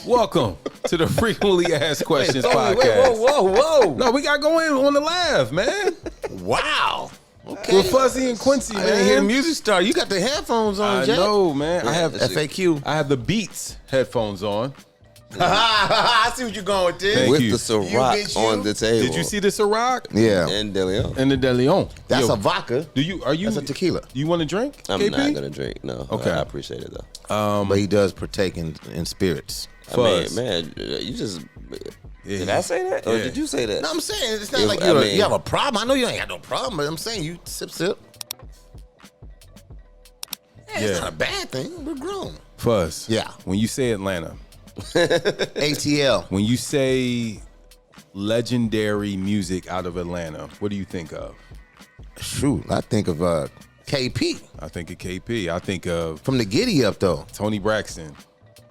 Welcome to the Frequently Asked Questions podcast. Wait, whoa. No, we got going on the laugh, man. Wow. Okay. With Fuzzy and Quincy, I man. didn't hear the music start. You got the headphones on, I Jack. know, man. Yeah, I have FAQ. I have the Beats headphones on. I see what you're going with this. Thank with you. the Ciroc on the table. Did you see the Ciroc? Yeah. And De Leon. And the De Leon. That's Yo, a vodka. That's a tequila. You want to drink? I'm KP? not gonna drink. No. Okay. I appreciate it though. But he does partake in spirits. I mean, Fuzz. man, you just Yeah, did I say that or yeah. did you say that? No, I'm saying it's not If- like I mean- you have a problem. I know you ain't got no problem, but I'm saying you sip. Yeah, Yeah. It's not a bad thing. We're grown. Fuzz. Yeah. When you say Atlanta, ATL. when you say legendary music out of Atlanta, what do you think of? Shoot, I think of KP I think of KP. I think of from the Giddy Up though. Tony Braxton.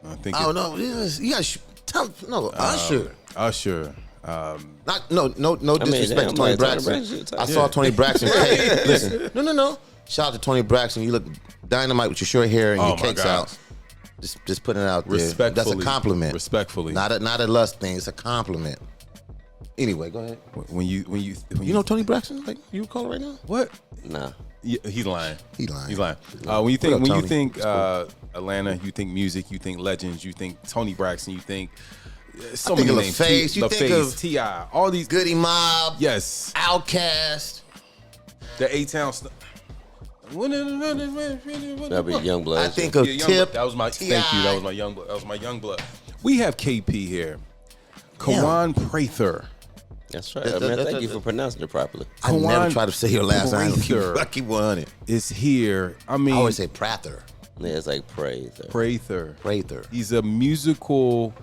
I think Oh of no, you got Usher. Usher. Not no disrespect damn, to Tony like, Braxton. I Yeah. saw Tony Braxton. Listen, no. Shout out to Tony Braxton. You look dynamite with your short hair and Oh, your my cakes God. out. Just putting it out there. Respectfully. That's a compliment. Respectfully. Not a lust thing. It's a compliment. Anyway, go ahead. When you You know Tony Braxton? Like you call it right now? what? Nah. Yeah, he's lying. He lying. He's lying. What When up, you Tony? think It's cool. Atlanta, you think music, you think legends, you think Tony Braxton, you think so I think many of names. LaFace, you think of T.I., all these. Goody Mob. Yes, Outkast. the A-Town stuff. That'd be Youngblood. I think of Tip. That was my T.I. thank you. That was my young blood. That was my young blood. We have KP here. Kawan Prather. That's right. That- Man, that- thank you that- for pronouncing it properly. I never Kawan try to say your last name. Prather I keep 100. is here. I mean, I always say Prather. Yeah, it's like praise. Prather. Prather. He's a musical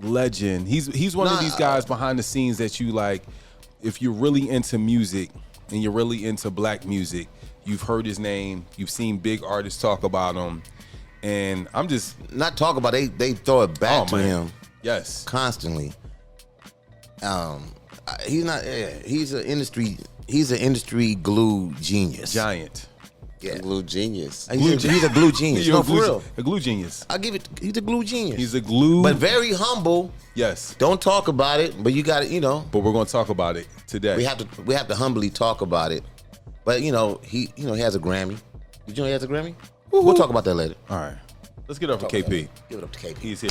legend. He's one of these guys behind the scenes that you like. If you're really into music and you're really into black music, you've heard his name. You've seen big artists talk about him, and I'm just Not talk about they throw it back to man. him Yes. constantly. He's not. He's an industry glue genius. Giant. Yeah. Glue genius. He's a glue genius. You're No, a for glue, real. a glue genius. I give it. He's a glue genius. He's a glue. but very humble. Yes. Don't talk about it, but you got to, But we're going to talk about it today. we have to humbly talk about it. But he has a Grammy. Did you know he has a Grammy? We'll talk about that later. All right. Let's get up for KP. Give it up to KP. He's here.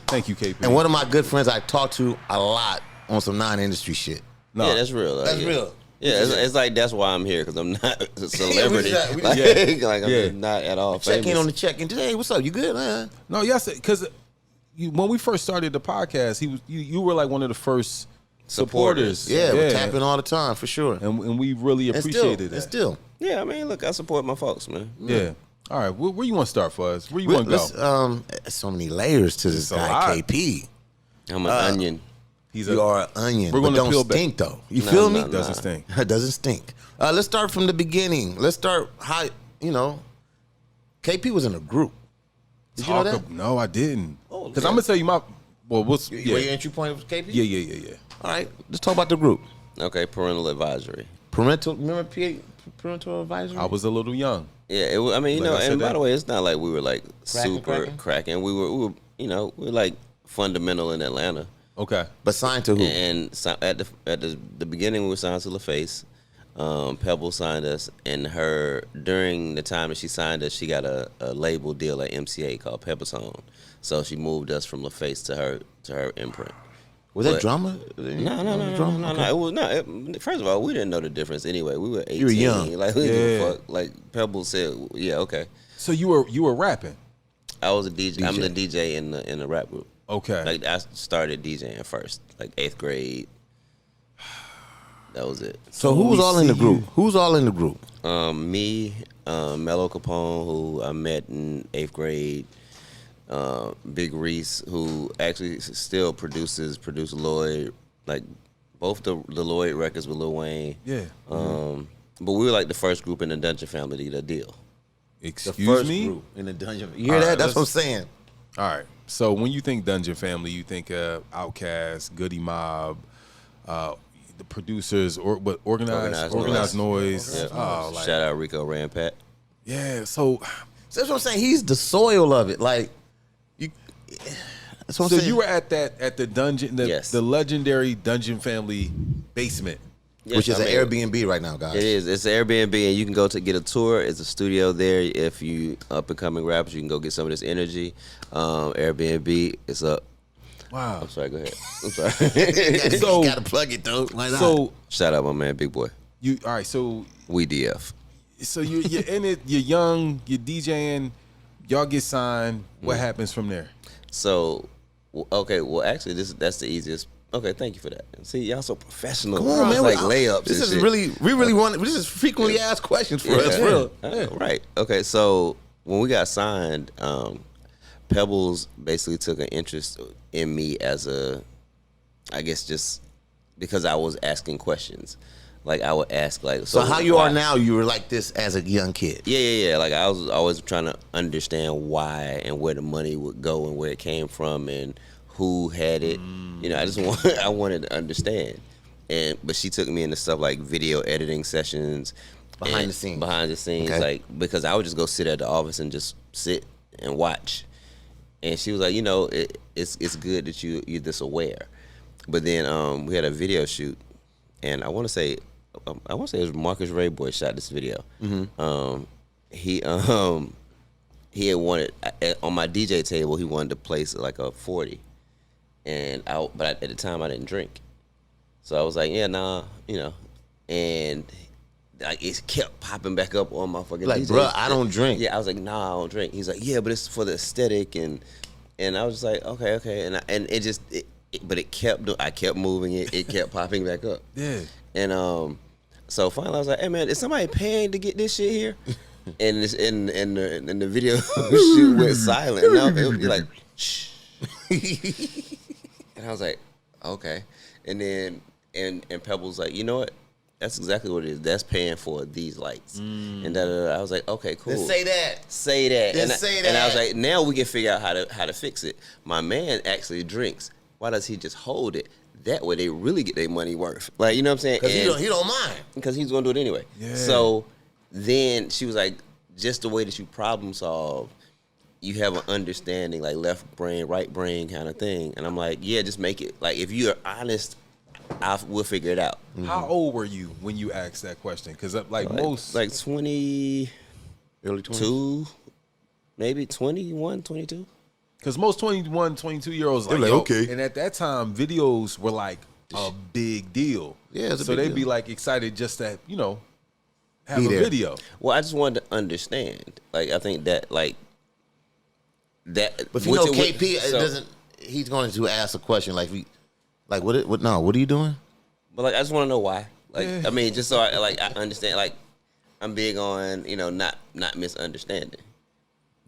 Thank you, KP. And one of my good friends I talk to a lot on some non-industry shit. No. Yeah, that's real. That's real. Yeah, it's like that's why I'm here because I'm not a celebrity. we like, just- like, I'm Yeah. just not at all Check famous. in on the check-in today. Hey, what's up? You good? No, yes, because when we first started the podcast, you were like one of the first supporters. Yeah, we tap in all the time for sure. and we really appreciated And that. still. Yeah, I mean, look, I support my folks, man. Yeah. All right, where you want to start, Fuzz? Where you want to go? So many layers to this It's a guy, lot. KP. I'm an onion. He's You are an onion, We're but gonna don't peel back. stink though. You No, feel no, me? no. doesn't stink. It doesn't stink. Let's start from the beginning. Let's start how KP was in a group. Did you know that? No, I didn't. Oh, Because yeah. I'm gonna tell you my. Well, what's Where your entry point was KP? yeah. All right, let's talk about the group. Okay, parental advisory. Remember parental advisory? I was a little young. Yeah, I mean, Like I said and by that. the way, it's not like we were like super cracking? cracking. We were we were like fundamental in Atlanta. Okay. But signed to who? And at the beginning, we were signed to LaFace. Pebbles signed us, and during the time that she signed us, she got a label deal at MCA called Pebbles Home. So she moved us from LaFace to her imprint. Was that But- drama? No. Drama? It was not. First of all, we didn't know the difference anyway. We were 18. You were young. Like we didn't give Yeah. a fuck. Like Pebbles said, yeah, okay. So you were rapping. I was a DJ. I'm DJ. the DJ in the rap group. Okay. Like I started DJing first, like 8th grade. That was it. So who we was all in the see group? you- Um, Who's all in the group? Me, Mello Capone, who I met in 8th grade. Big Reese, who actually still produced Lloyd, like both the Lloyd records with Lil Wayne. Yeah. But we were like the first group in the Dungeon family to get a deal. The Excuse first me. group in the dungeon. You hear All that? right, That's what I'm let's- saying. All right. So when you think Dungeon Family, you think Outkast, Goody Mob, the producers, organized noise. Yeah. Oh, like, Shout out Rico Rampat. yeah. So So that's what I'm saying. He's the soil of it. Like, you, That's what I'm So saying. you were at the dungeon, the legendary Dungeon Family basement. Yes, which is an Airbnb right now, guys. It is. It's an Airbnb, and you can go to get a tour. It's a studio there. If you up and coming rappers, you can go get some of this energy. Airbnb is up. Wow. I'm sorry. Go ahead. I'm sorry. You gotta plug it though. Why not? So Shout out my man, Big Boy. you all right? So We DF. So you're in it. You're young. You're DJing. Y'all get signed. What happens from there? So, okay. Well, actually, that's the easiest. Okay, thank you for that. See, y'all so professional. Come on, man. Like layups. This and is shit. really, we really want. This is frequently asked questions for us. Yeah. Real. Right. Okay. So when we got signed, Pebbles basically took an interest in me as I guess just because I was asking questions. Like I would ask, like, So how you are now? You were like this as a young kid. Yeah. Like I was always trying to understand why and where the money would go and where it came from and who had it. I wanted to understand. But she took me into stuff like video editing sessions, Behind the scenes, okay. Like because I would just go sit at the office and just sit and watch. And she was like, it's good that you're this aware. But then we had a video shoot, and I want to say it was Marcus Rayboy shot this video. Mm-hmm. He had wanted on my DJ table. He wanted to place like a 40, but at the time I didn't drink, so I was like, yeah, nah, and like it kept popping back up on my fucking like, DJ. bro, I don't drink. Yeah, I was like, nah, I don't drink. He's like, yeah, but it's for the aesthetic, and I was just like, okay, and it just. But I kept moving it. It kept popping back up. Yeah. And so finally I was like, hey man, is somebody paying to get this shit here? And the video shoot went silent. And it would be like, shh. And I was like, okay. And then and Pebbles like, you know what? That's exactly what it is. That's paying for these lights. And I was like, okay, cool. Then say that. Say that. Say that. And I was like, now we can figure out how to fix it. My man actually drinks. Why does he just hold it? That way they really get their money worth. Like, you know what I'm saying? Because he don't mind. Because he's going to do it anyway. Yeah. So then she was like, just the way that you problem solve, you have an understanding, like left brain, right brain kind of thing. And I'm like, yeah, just make it. Like, if you're honest, we'll figure it out. Mm-hmm. How old were you when you asked that question? Because most... Like 20... Early 20s? 2, maybe 21, 22. Because most 21, 22-year-olds They're like, okay. And at that time, videos were like a big deal. Yeah, it's a so big they'd be deal. like excited just to, have Be a there. video. Well, I just wanted to understand. Like, I think that, like, that. But if you know KP, it doesn't. He's going to ask a question like, what are you doing? But like, I just want to know why. Like, Yeah. I mean, just so I understand. Like, I'm big on not misunderstanding.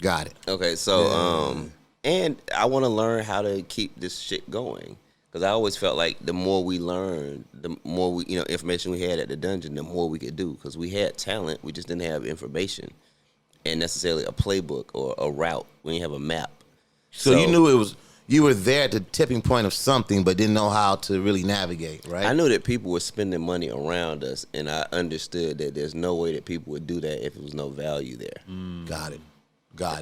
Got it. Okay, so and I want to learn how to keep this shit going because I always felt like the more we learned, the more we information we had at the dungeon, the more we could do because we had talent, we just didn't have information and necessarily a playbook or a route. We didn't have a map. So you knew you were there at the tipping point of something, but didn't know how to really navigate, right? I knew that people were spending money around us, and I understood that there's no way that people would do that if there was no value there. Got it.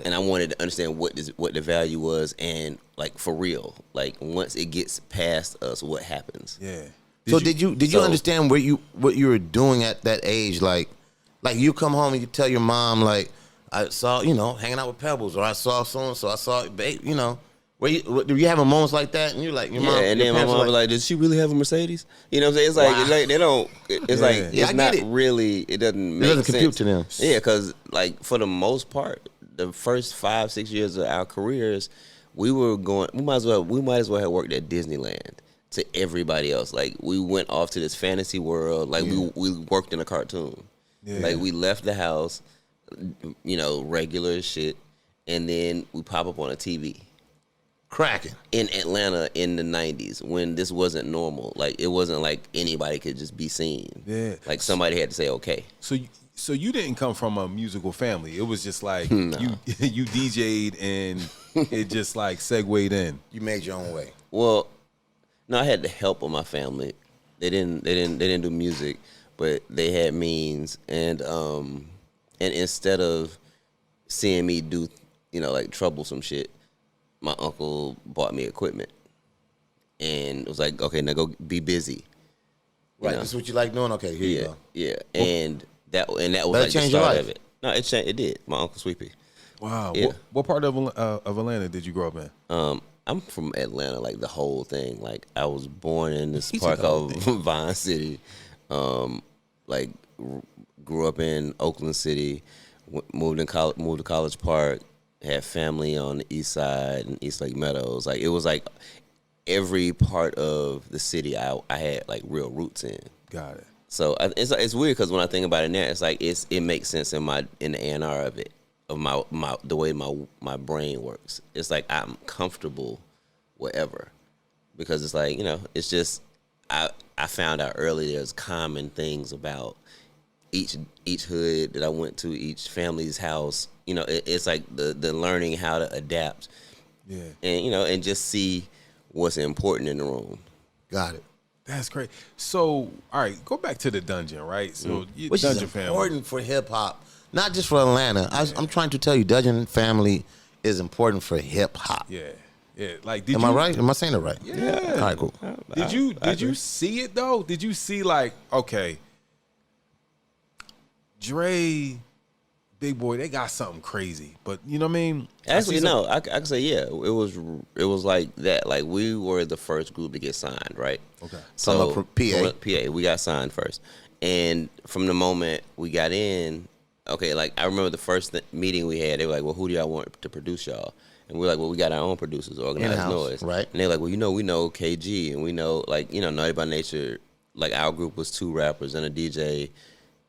And I wanted to understand what the value was, and like for real, like once it gets past us, what happens? Yeah. Did you understand what you were doing at that age? Like you come home and you tell your mom, like, I saw hanging out with Pebbles, or I saw so and so, I saw babe, do you have moments like that? And you're like, your mom, and then my mom was like, "Did she really have a Mercedes?" You know what I'm saying? It's like, Wow. it's like they don't. It's like it's not it. really. It doesn't make doesn't compute sense to them. Yeah, because like for the most part, the first 5-6 years of our careers, we might as well have worked at Disneyland to everybody else. Like we went off to this fantasy world. Like we worked in a cartoon. Yeah. Like we left the house, regular as shit, and then we pop up on a TV. cracking In Atlanta in the 90s when this wasn't normal. Like it wasn't like anybody could just be seen. Yeah. Like somebody had to say okay. So you didn't come from a musical family. It was just like No. you DJ'd and it just like segued in. You made your own way. Well, no, I had the help of my family. They didn't do music, but they had means and instead of seeing me do like troublesome shit, my uncle bought me equipment, and it was like, okay, now go be busy. Right, that's what you like doing. Okay, here you go. Yeah, and that was like the changed your start life? of it. No, it changed. It did. My Uncle Sweepy. Wow. Yeah. What part of Atlanta did you grow up in? I'm from Atlanta, like the whole thing. Like I was born in this He's part the whole called Vine City. Like grew up in Oakland City. Moved to College Park. Had family on the east side and East Lake Meadows. Like it was like every part of the city I had like real roots in. Got it. So it's weird because when I think about it now, it's like it makes sense in the A&R of it, of my the way my brain works. It's like I'm comfortable wherever, because it's like, you know, it's just I found out early there's common things about each hood that I went to, each family's house. You know, it's like the learning how to adapt. Yeah. And you know, and just see what's important in the room. Got it. That's great. So, all right, go back to the dungeon, right? So, Which dungeon is family. important for hip hop, not just for Atlanta. I'm trying to tell you, Dungeon family is important for hip hop. Yeah, yeah. Like, Am I right? Am I saying it right? Yeah. All right, cool. Did you see it though? Did you see like, okay, Dre, Big Boy, they got something crazy, but you know what I mean? Actually, no, I can say yeah. It was like that. Like we were the first group to get signed, right? Okay. So From PA, we got signed first, and from the moment we got in, okay, like I remember the first meeting we had. They were like, "Well, who do y'all want to produce y'all?" And we were like, "Well, we got our own producers, Organized In-house, Noise, right?" And they're like, "Well, you know, we know KG, and we know like Naughty by Nature. Like our group was 2 rappers and a DJ."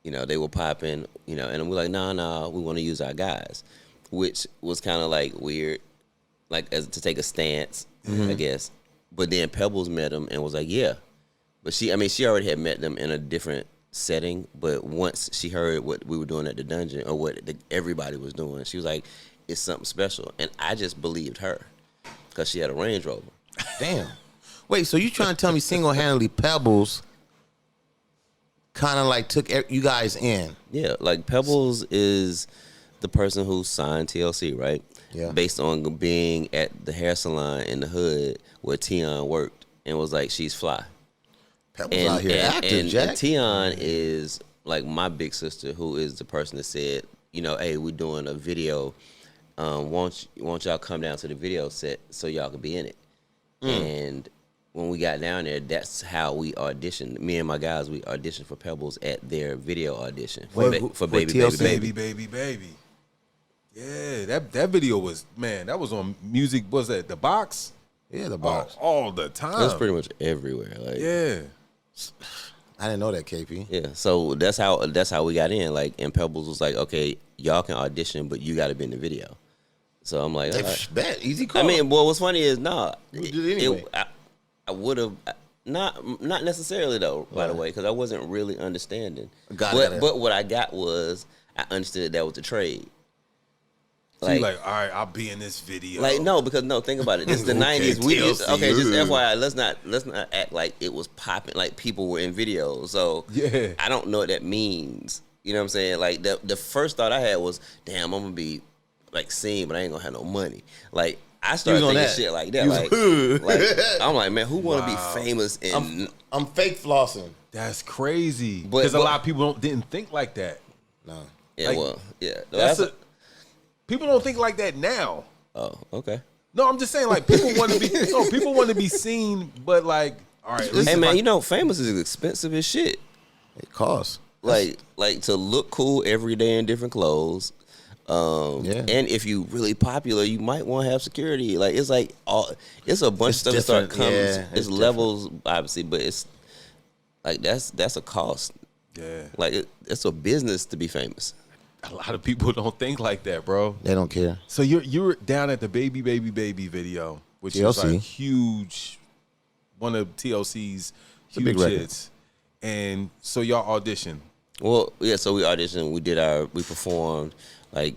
You know, they were popping, you know, and we're like, nah, we want to use our guys, which was kind of like weird, like as to take a stance, I guess. But then Pebbles met them and was like, yeah. But she already had met them in a different setting, but once she heard what we were doing at the dungeon or what everybody was doing, she was like, it's something special. And I just believed her because she had a Range Rover. Damn. Wait, so you trying to tell me single-handedly Pebbles kind of like took you guys in? Yeah, like Pebbles is the person who signed TLC, right? Yeah. Based on being at the hair salon in the hood where Tion worked and was like, she's fly. Pebbles out here active, Jack. And Tion is like my big sister, who is the person that said, you know, hey, we're doing a video. Won't y'all come down to the video set so y'all can be in it? And when we got down there, that's how we auditioned. Me and my guys, we auditioned for Pebbles at their video audition for Baby TLC? Baby. Yeah, that video was, man, that was on music. Was that The Box? Yeah, The Box. All the time. It was pretty much everywhere. Like, Yeah. I didn't know that, KP. yeah. So that's how we got in. Like, and Pebbles was like, okay, y'all can audition, but you got to be in the video. So I'm like, all right. Bet, easy call. I mean, well, what's funny is, You did it anyway. I would have not necessarily though, by the way, because I wasn't really understanding. But what I got was I understood that was a trade. So you're like, all right, I'll be in this video. Like think about it. This is the Okay, '90s. We just FYI, let's not act like it was popping. Like people were in videos. So Yeah. I don't know what that means. You know what I'm saying? Like the first thought I had was, damn, I'm gonna be like seen, but I ain't gonna have no money. Like I started thinking shit like that. Like I'm like, man, who want to be famous? I'm fake flossing. That's crazy. But- Because a lot of people didn't think like that. No. Yeah, like, well, yeah. People don't think like that now. Oh, okay. No, I'm just saying, like, people want to be seen, but like, all right. Hey man, you know, famous is expensive as shit. It costs. Like to look cool every day in different clothes. Yeah. And if you really popular, you might want to have security. Like it's like it's a bunch of stuff that start coming. Yeah, it's levels, obviously, but it's like that's a cost. Yeah. Like it's a business to be famous. A lot of people don't think like that, bro. They don't care. So you're down at the Baby video, which is TLC. like huge, one of TLC's a big huge record. hits. And so y'all auditioned. Well, yeah. So we auditioned. We performed. Like,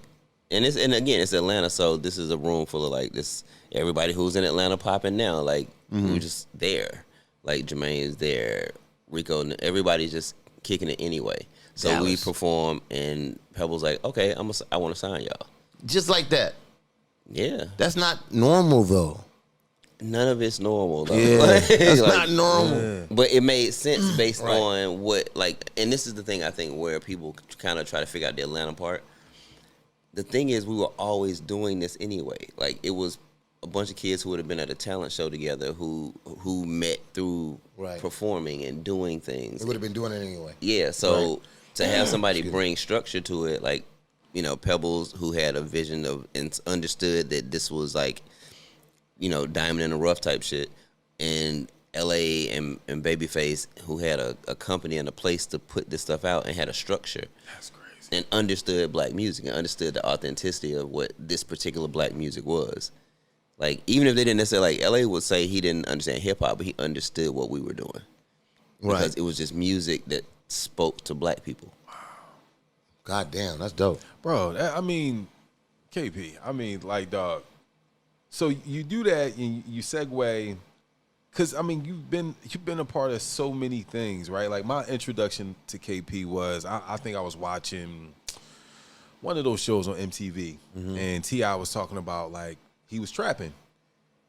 and again, it's Atlanta, so this is a room full of like this. Everybody who's in Atlanta popping now. Like we were just there. Like Jermaine's there, Rico, and everybody's just kicking it anyway. So we Dallas. perform, and Pebbles like, okay, I want to sign y'all. Just like that. Yeah. That's not normal though. None of it's normal though. Yeah, that's not normal. Yeah. But it made sense based on what, like, and this is the thing I think where people kind of try to figure out the Atlanta part. The thing is, we were always doing this anyway. Like, it was a bunch of kids who would have been at a talent show together who met through performing and doing things. They would have been doing it anyway. Yeah, so to have somebody bring structure to it, like, you know, Pebbles, who had a vision of and understood that this was like, you know, diamond in the rough type shit, and LA and Babyface, who had a company and a place to put this stuff out and had a structure. That's crazy. And understood black music and understood the authenticity of what this particular black music was. Like, even if they didn't necessarily, like, LA would say he didn't understand hip hop, but he understood what we were doing. Because it was just music that spoke to black people. God damn, that's dope. Bro, I mean, KP, I mean, like, dog. So you do that and you segue, because, I mean, you've been a part of so many things, right? Like, my introduction to KP was, I think I was watching one of those shows on MTV, and T.I. was talking about, like, he was trapping.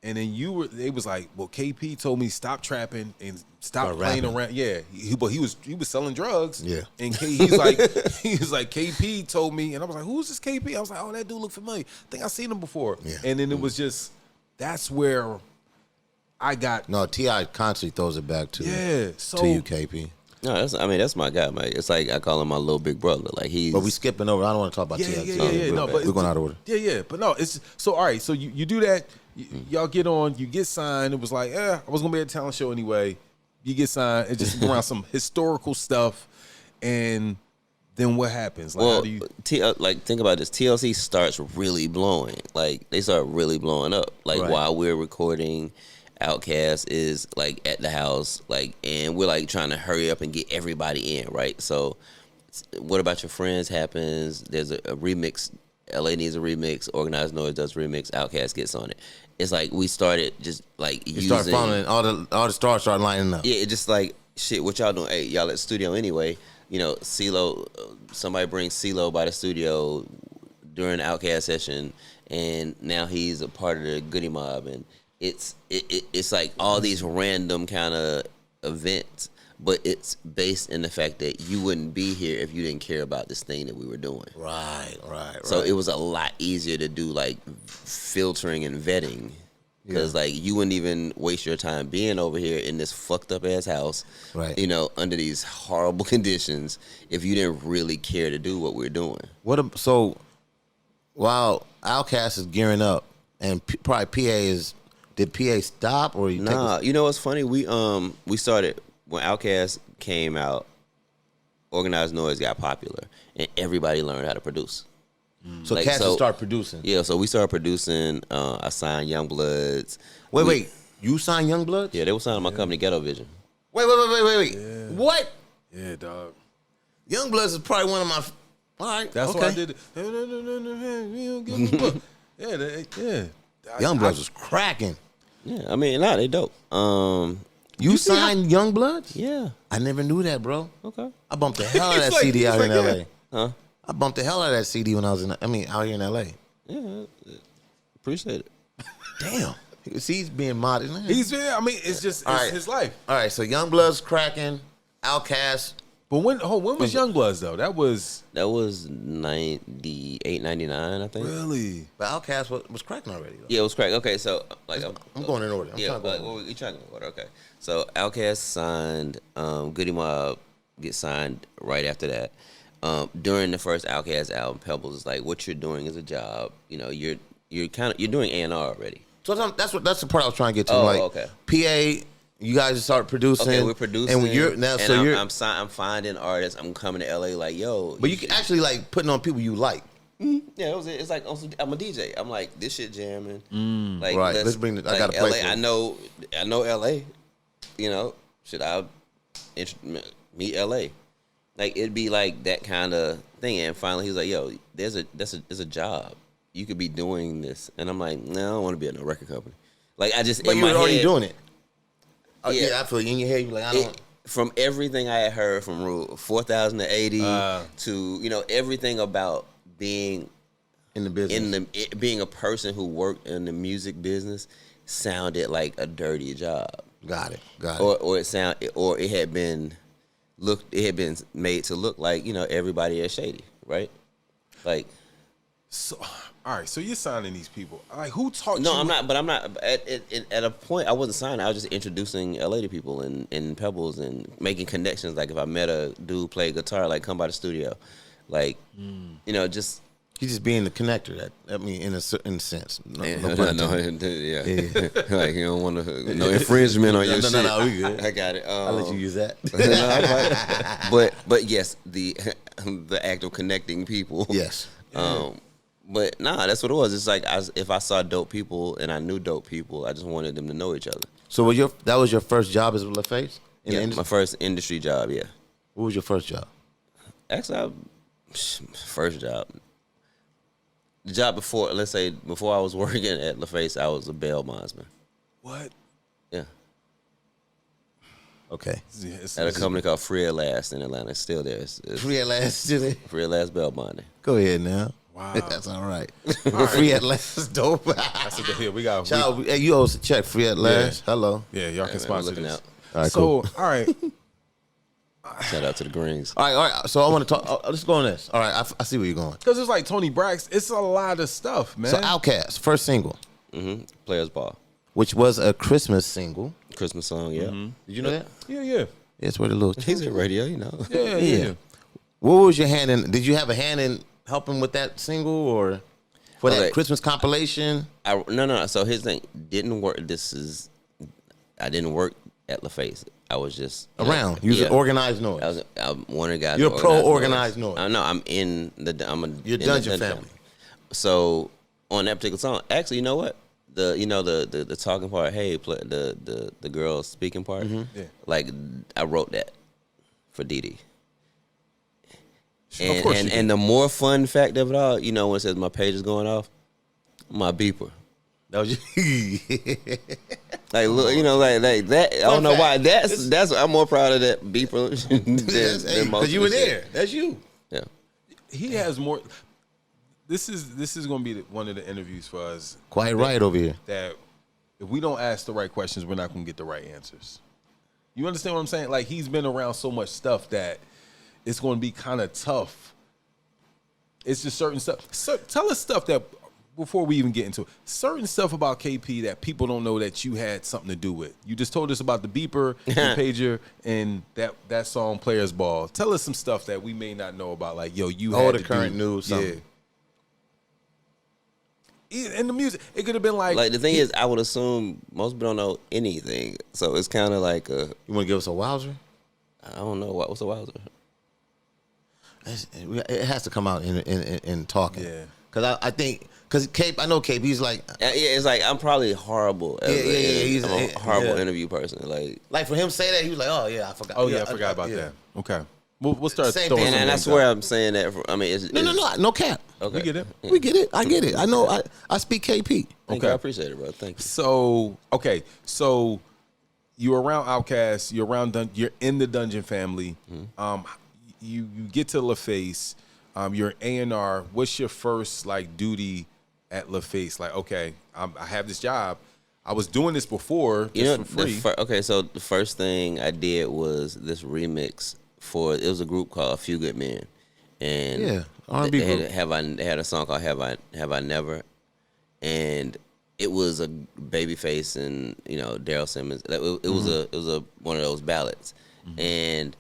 And then it was like, well, KP told me stop trapping and stop playing around. Yeah, but he was selling drugs. Yeah, and he's like, KP told me, and I was like, who's this KP? I was like, oh, that dude look familiar. I think I seen him before. Yeah, and then it was just, that's where I got. No, T.I. constantly throws it back to you, KP. No, that's my guy, man. It's like I call him my little big brother. Like, he's. But we skipping over. I don't want to talk about T.I. No, but we're going out of order. Yeah, but no, it's so all right. So you do that. Y'all get on. You get signed. It was like, I was gonna be at a talent show anyway. You get signed. It's just around some historical stuff, and then what happens? Like, well, how do you think about this. TLC starts really blowing. Like, they start really blowing up. Like, while we're recording, Outkast is like at the house, like, and we're like trying to hurry up and get everybody in, right? So, What About Your Friends happens. There's a remix. LA needs a remix. Organized Noise does remix. Outkast gets on it. It's like we started just like you start following all the stars start lining up. Yeah, it just like, shit, what y'all doing? Hey, y'all at the studio anyway. You know, CeeLo, somebody brings CeeLo by the studio during the Outkast session, and now he's a part of the Goody Mob, and it's like all these random kind of events, but it's based in the fact that you wouldn't be here if you didn't care about this thing that we were doing. Right. So it was a lot easier to do, like, filtering and vetting, because like, you wouldn't even waste your time being over here in this fucked up ass house, right? You know, under these horrible conditions, if you didn't really care to do what we're doing. So while Outkast is gearing up, and probably did PA stop or nah? You know what's funny? We started when Outkast came out. Organized Noise got popular, and everybody learned how to produce. So cats start producing. Yeah, so we started producing. I signed Young Bloods. Wait, you signed Young Bloods? Yeah, they were signing my company, Ghetto Vision. Wait. Yeah. What? Yeah, dog. Young Bloods is probably one of my. All right, that's okay. why I did it. Yeah. Young Bloods was cracking. Yeah, I mean, they dope. You signed Young Bloods? Yeah. I never knew that, bro. Okay. I bumped the hell out of that CD out here in L.A. Huh? I bumped the hell out of that CD when I was out here in L.A. Yeah, appreciate it. Damn. He's being modest. It's just his life. All right, so Young Bloods cracking, Outkast. But when was Young Bloods though? That was 98, 99, I think. Really? But Outkast was cracking already though. Yeah, it was cracking. Okay, so like I'm going in order. You trying to go in order? Okay. So Outkast signed, Goody Mob gets signed right after that. During the first Outkast album, Pebbles is like, what you're doing is a job. You know, you're doing A&R already. So that's the part I was trying to get to. Oh, like, okay. PA, you guys start producing. Okay, we're producing. And you're now, so you're. I'm finding artists. I'm coming to LA like, yo. But you can actually like putting on people you like. Mm-hmm. Yeah, it's like I'm a DJ. I'm like, this shit jamming. Like, right. Let's bring. I got to play. I know LA. You know, should I meet LA? Like, it'd be like that kind of thing. And finally, he's like, yo, there's a job. You could be doing this. And I'm like, no, I don't want to be at no record company. Like, I just. But you were already doing it. Oh, yeah, I feel you in your head. You're like, I don't. From everything I had heard from 4,080 to, you know, everything about being in the business. Being a person who worked in the music business sounded like a dirty job. Got it. Or it had been made to look like, everybody is shady, right? Like, so all right, so you're signing these people. Like, who taught you? No, I'm not. But I'm not. At a point, I wasn't signing. I was just introducing LA to people in Pebbles and making connections. Like, if I met a dude play guitar, like, come by the studio, like, just. He's just being the connector. In a certain sense. No, Yeah. Like, you don't want to no infringement on your shit. No, we good. I got it. I'll let you use that. but yes, the act of connecting people. Yes. But nah, that's what it was. It's like if I saw dope people and I knew dope people, I just wanted them to know each other. So that was your first job as LaFace? Yeah, my first industry job. Yeah. What was your first job? Actually, first job. The job before I was working at LaFace, I was a bail bondsman. What? Yeah. Okay. At a company called Free at Last in Atlanta. It's still there. It's Free at Last, still there? Free at Last bail bonding. Go ahead now. Wow. That's all right. Free at Last is dope. That's what here we got. Hey, you owe us a check. Free at Last. Yeah. Hello. Yeah, y'all can sponsor this. Out. All right, so, cool. all right. Shout out to the Greens. All right. So I want to talk. Let's go on this. All right. I see where you're going. Because it's like Tony Braxton. It's a lot of stuff, man. So Outkast, first single. Mm-hmm. Players Ball. Which was a Christmas single. Christmas song, yeah. Mm-hmm. Did you know that? Yeah. Yeah, it's where the little... He's at radio, Yeah. What was your hand in... Did you have a hand in helping with that single or for that Christmas compilation? No. So his thing didn't work. I didn't work at LaFace. I was just around. You was an organized noise. I'm one of the guys. You're a pro organized noise. No, I'm in the. You're Dungeon family. So on that particular song, actually, you know what? The talking part. Hey, play the girl speaking part. Mm-hmm. Yeah. Like I wrote that for Dee Dee. Of course you did. And the more fun fact of it all, when it says my page is going off, my beeper. That was like look, like that. I don't know why. That's I'm more proud of that beeper than most. Because you were there. That's you. Yeah. He has more. This is going to be one of the interviews for us. Quite right over here. That if we don't ask the right questions, we're not going to get the right answers. You understand what I'm saying? Like, he's been around so much stuff that it's going to be kind of tough. It's just certain stuff. So, tell us stuff that, before we even get into it, certain stuff about KP that people don't know that you had something to do with. You just told us about the beeper, the pager, and that song Players Ball. Tell us some stuff that we may not know about. Like, yo, you had the to current news, something. Yeah. In the music, it could have been like the thing is, I would assume most people don't know anything, so it's kind of like you want to give us a wowzer? I don't know what's a wowzer. It has to come out in talking. Yeah. Because I think, because Cape, I know Cape, he's like... Yeah, it's like, I'm probably horrible. He's a horrible interview person. Like for him say that, he was like, oh yeah, I forgot. Oh yeah, I forgot about that. Okay. We'll start Same throwing thing. some And I names swear out. I'm saying that No cap. Okay. We get it. We get it. I get it. I know. I speak KP. Thank you. I appreciate it, bro. Thank you. So you're around Outkast, you're in the Dungeon family. Mm-hmm. You get to LaFace, you're A&R. What's your first duty at LaFace? Like, okay, I have this job. I was doing this before for free. So the first thing I did was this remix it was a group called A Few Good Men, and R&B they group. they had a song called Have I Never, and it was a Babyface and Daryl Simmons. It was one of those ballads, and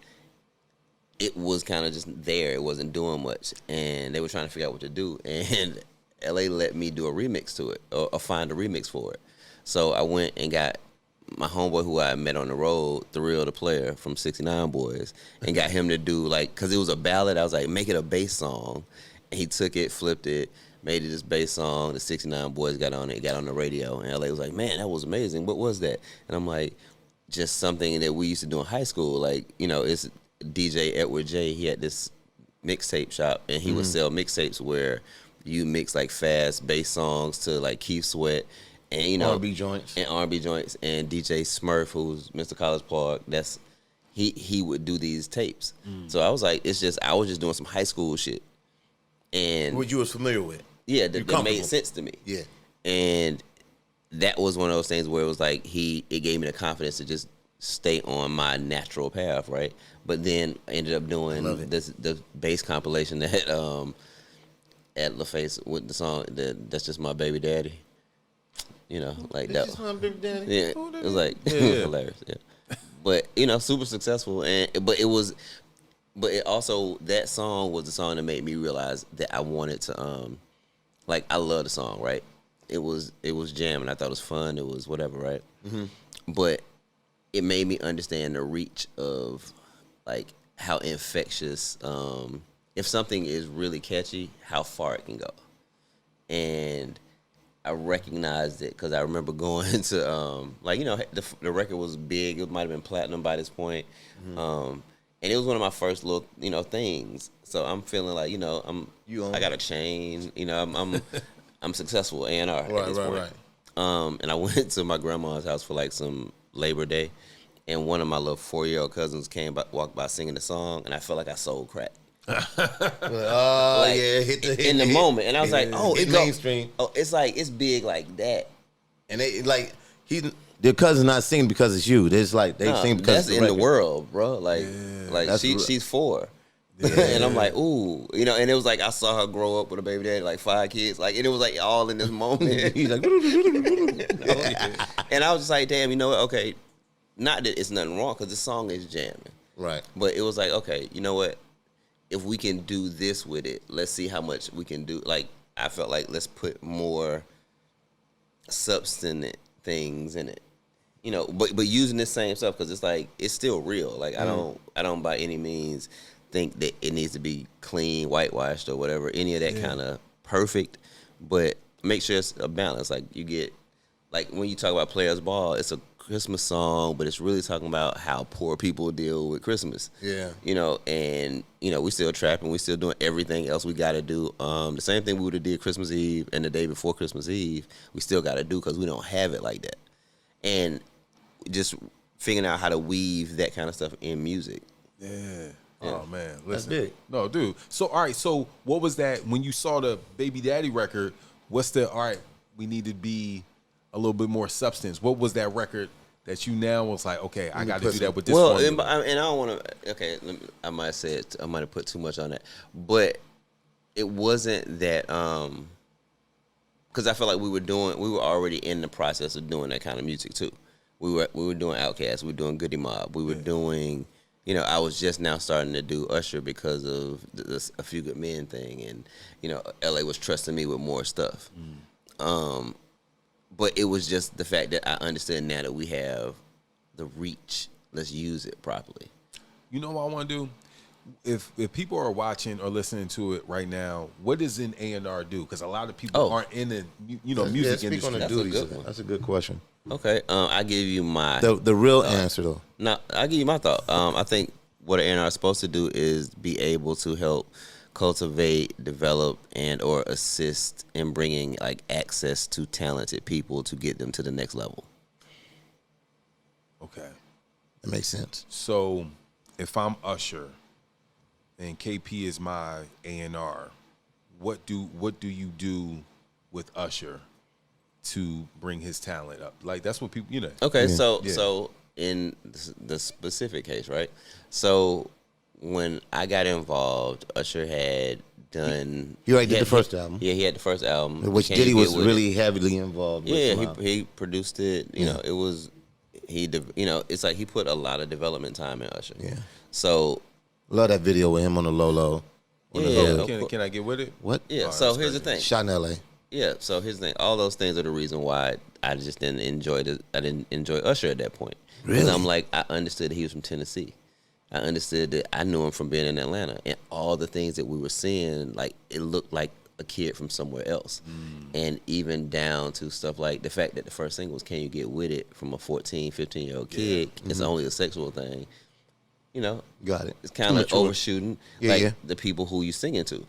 it was kind of just there. It wasn't doing much, and they were trying to figure out what to do. And LA let me do a remix to it, or find a remix for it. So I went and got my homeboy who I met on the road, Thrill the Player from 69 Boys, and got him to do because it was a ballad. I was like, make it a bass song, and he took it, flipped it, made it this bass song. The 69 Boys got on it, got on the radio, and LA was like, man, that was amazing. What was that? And I'm like, just something that we used to do in high school. It's DJ Edward J. He had this mixtape shop, and he would sell mixtapes where you mix fast bass songs to Keith Sweat and R&B joints and DJ Smurf, who's Mr. College Park. He would do these tapes. So I was like, I was just doing some high school shit, and what you was familiar with. Yeah, that made sense to me. Yeah. And that was one of those things where it was like it gave me the confidence to just stay on my natural path, right? But then I ended up doing the bass compilation at LaFace with the song That's Just My Baby Daddy. You know, like that. Just my baby daddy. Yeah, it was like hilarious. Yeah, but super successful, but it also, that song was the song that made me realize that I wanted to I love the song, right? It was jamming. I thought it was fun. It was whatever, right? Mm-hmm. But it made me understand the reach of like how infectious, if something is really catchy, how far it can go. And I recognized it because I remember going to the record was big. It might have been platinum by this point, and it was one of my first little things. So I'm feeling like I got a chain. I'm successful A&R at this point. Right. And I went to my grandma's house for like some Labor Day, and one of my little 4-year-old cousins walked by singing the song, and I felt like I sold crack. Hit in the moment, and I was like, it's mainstream. It's like it's big like that, and they like their cousin's not singing because it's you. It's like they sing because that's in the world, bro. She's 4. Yeah. And I'm like, ooh, and it was like I saw her grow up with a baby daddy, like 5 kids, and it was like all in this moment. He's like, and I was just like, damn, you know what? Okay, not that it's nothing wrong because the song is jamming, right? But it was like, okay, you know what? If we can do this with it, let's see how much we can do. Like I felt like let's put more substantive things in it, but using the same stuff because it's like it's still real. Like I don't by any means think that it needs to be clean, whitewashed or whatever, any of that kind of perfect, but make sure it's a balance. Like you get, like when you talk about Players Ball, it's a Christmas song, but it's really talking about how poor people deal with Christmas. Yeah. And we still trapping, we still doing everything else we got to do. The same thing we would have did Christmas Eve and the day before Christmas Eve, we still got to do because we don't have it like that. And just figuring out how to weave that kind of stuff in music. Yeah. Oh man, listen. That's big. No, dude. So all right, so what was that when you saw the Baby Daddy record? What's the we need to be a little bit more substance. What was that record that you now was like, okay, I got to do that with this one? And I don't want to. Okay, I might have said I might have put too much on that, but it wasn't that. Because I felt like we were already in the process of doing that kind of music too. We were doing Outkast, we were doing Goody Mob, we were doing. I was just now starting to do Usher because of A Few Good Men thing, and LA was trusting me with more stuff. But it was just the fact that I understood now that we have the reach. Let's use it properly. You know what I want to do? If people are watching or listening to it right now, what does an A&R do? Because a lot of people aren't in the music industry. On the duties. That's a good question. Okay, I give you my the real answer though. No, I give you my thought. I think what an A&R is supposed to do is be able to help cultivate, develop, and or assist in bringing like access to talented people to get them to the next level. Okay, that makes sense. So, if I'm Usher and KP is my A&R, what do you do with Usher to bring his talent up? Like that's what people, Okay, so in the specific case, right? So when I got involved, Usher had done. He already did the first album. Yeah, he had the first album, which Diddy was really heavily involved. Yeah, he produced it. It was it's like he put a lot of development time in Usher. Yeah. So love that video with him on the low. Can I get with it? What? Yeah. So here's the thing. Shot in L.A. Yeah, so here's the thing. All those things are the reason why I just didn't enjoy I didn't enjoy Usher at that point. Really? Because I'm like, I understood that he was from Tennessee. I understood that I knew him from being in Atlanta. And all the things that we were seeing, like, it looked like a kid from somewhere else. And even down to stuff like the fact that the first single was Can You Get With It from a 14, 15-year-old kid. It's only a sexual thing. Got it. It's kind of overshooting the people who you singing to.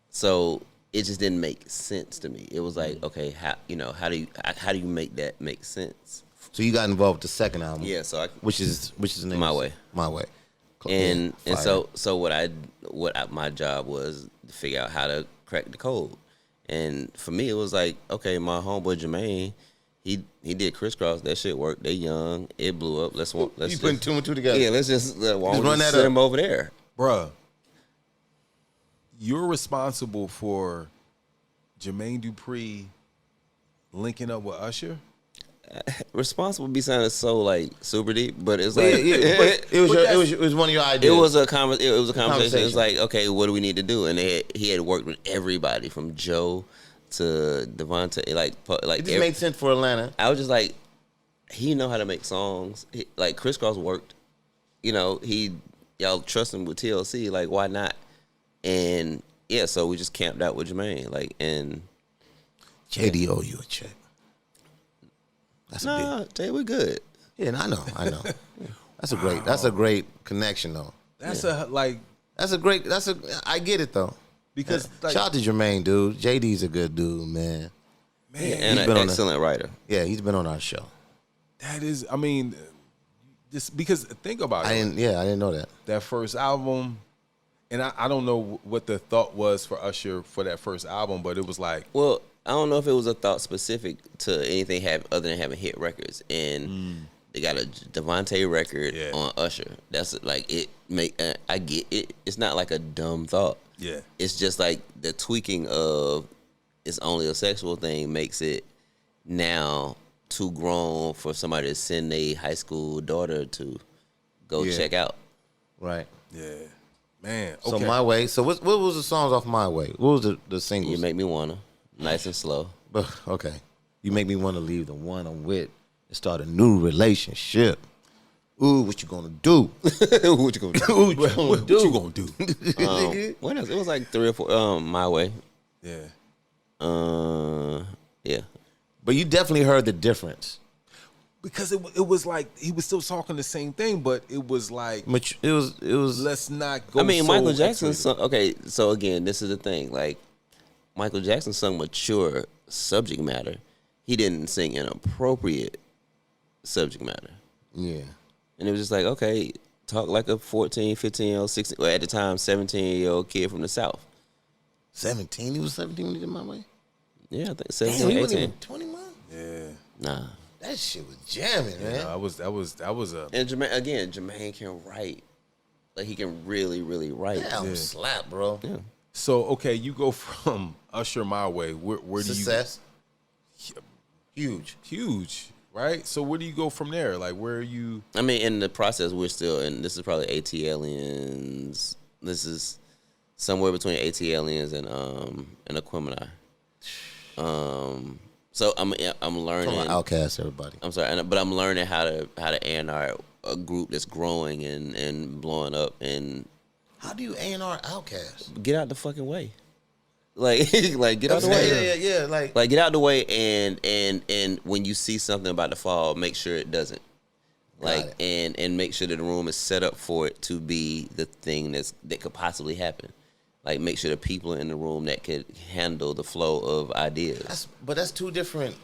So it just didn't make sense to me. It was like, okay, how do you make that make sense? So you got involved with the second album. Yeah, so which is the name? My Way. My Way. And so what my job was to figure out how to crack the code. And for me, it was like, okay, my homeboy Jermaine, he did Crisscross. That shit worked. They young. It blew up. Let's You putting two and two together. Yeah, let's just run that send up. him over there. Bruh, you're responsible for Jermaine Dupri linking up with Usher? Responsible be sounding so like super deep, but it's like But it was one of your ideas. it was a conversation. It's like, okay, what do we need to do? And he had worked with everybody from Joe to Devontae. Like it just made sense for Atlanta. I was just like, he know how to make songs. Like Crisscross worked. You know, y'all trust him with TLC. Like, why not? And yeah, so we just camped out with Jermaine. Like, and JD owe you a check. Jay, we're good. Yeah, I know. That's a great connection though. I get it though. Because shout out to Jermaine, dude. JD's a good dude, man. And an excellent writer. Yeah, he's been on our show. That is, I mean, just because think about it. I didn't know that. That first album, and I don't know what the thought was for Usher for that first album, but it was like, well, I don't know if it was a thought specific to anything other than having hit records, and they got a Devontae record on Usher. That's like I get it. It's not like a dumb thought. Yeah, it's just like the tweaking of it's only a sexual thing makes it now too grown for somebody to send a high school daughter to go check out. Right. Yeah. Man. Okay. So My Way. So what was the songs off My Way? What was the singles? You Make Me Wanna. Nice and slow. Okay. You Make Me Want to Leave the One I'm With and start a new relationship. Ooh, what you gonna do? What you gonna do? What you gonna do? What else? It was like 3 or 4. My Way. Yeah. Yeah. But you definitely heard the difference. Because it was like he was still talking the same thing, but it was like it was. Let's not go. I mean, so Michael Jackson. X-rated. Okay, so again, this is the thing. Like Michael Jackson sung mature subject matter. He didn't sing inappropriate subject matter. Yeah. And it was just like, okay, talk like a 14, 15-year-old, 16, or at the time, 17-year-old kid from the South. 17? He was 17 when he did My Way? Yeah, I think Damn, 17, he 18. wasn't even 21? Yeah. Nah. That shit was jamming, man. That was a. And Jermaine can write. Like, he can really, really write. Damn, slap, bro. Yeah. So okay, you go from Usher My Way. Where do you? Success. Huge, right? So where do you go from there? Like, where are you? I mean, in the process, we're still, and this is probably AT Aliens. This is somewhere between AT Aliens and Aquemini. So I'm learning. Outkast, everybody. I'm sorry, but I'm learning how to A&R a group that's growing and blowing up and. How do you A&R Outkast? Get out the fucking way. Like get out the way. Yeah. Like get out the way and when you see something about to fall, make sure it doesn't. Like and make sure that the room is set up for it to be the thing that could possibly happen. Like make sure the people in the room that could handle the flow of ideas. But that's two different.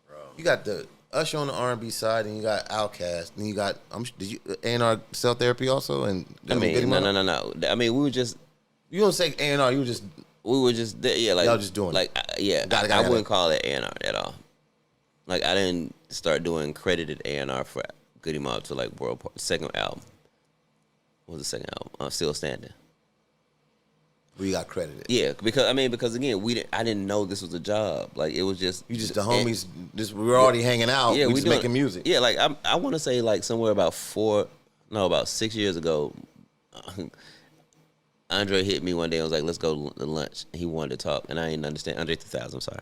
Bro. You got the Usher on the R&B side, and you got Outkast, and you got. Did you A&R Cell Therapy also? And I mean, no. I mean, we were just. You don't say A&R. You were just. We were just yeah, like y'all just doing like it. I wouldn't call it A&R at all. Like I didn't start doing credited A&R for Goody Mob to like World Park. Second album. What was the second album? Still Standing. We got credited. Yeah, because again, I didn't know this was a job. Like it was just you just the homies. We were already hanging out. Yeah, we just making music. Yeah, like I want to say like somewhere about 6 years ago. Andre hit me one day and was like, let's go to lunch. He wanted to talk, and I didn't understand. Andre 3000, I'm sorry.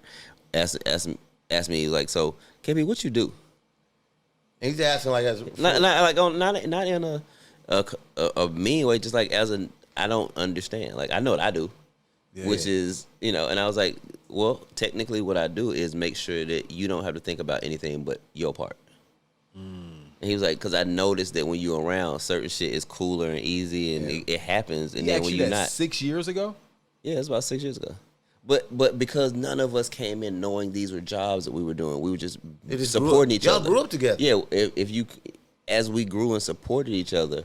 Asked me, like, so, KB, what you do? And he's asking like as not in a mean way, just like I don't understand. Like, I know what I do, which is, and I was like, well, technically what I do is make sure that you don't have to think about anything but your part. And he was like, because I noticed that when you're around, certain shit is cooler and easy, and it happens. And then when you're not, 6 years ago. Yeah, it's about 6 years ago. But because none of us came in knowing these were jobs that we were doing, we were just supporting each other. Y'all grew up together. Yeah, as we grew and supported each other,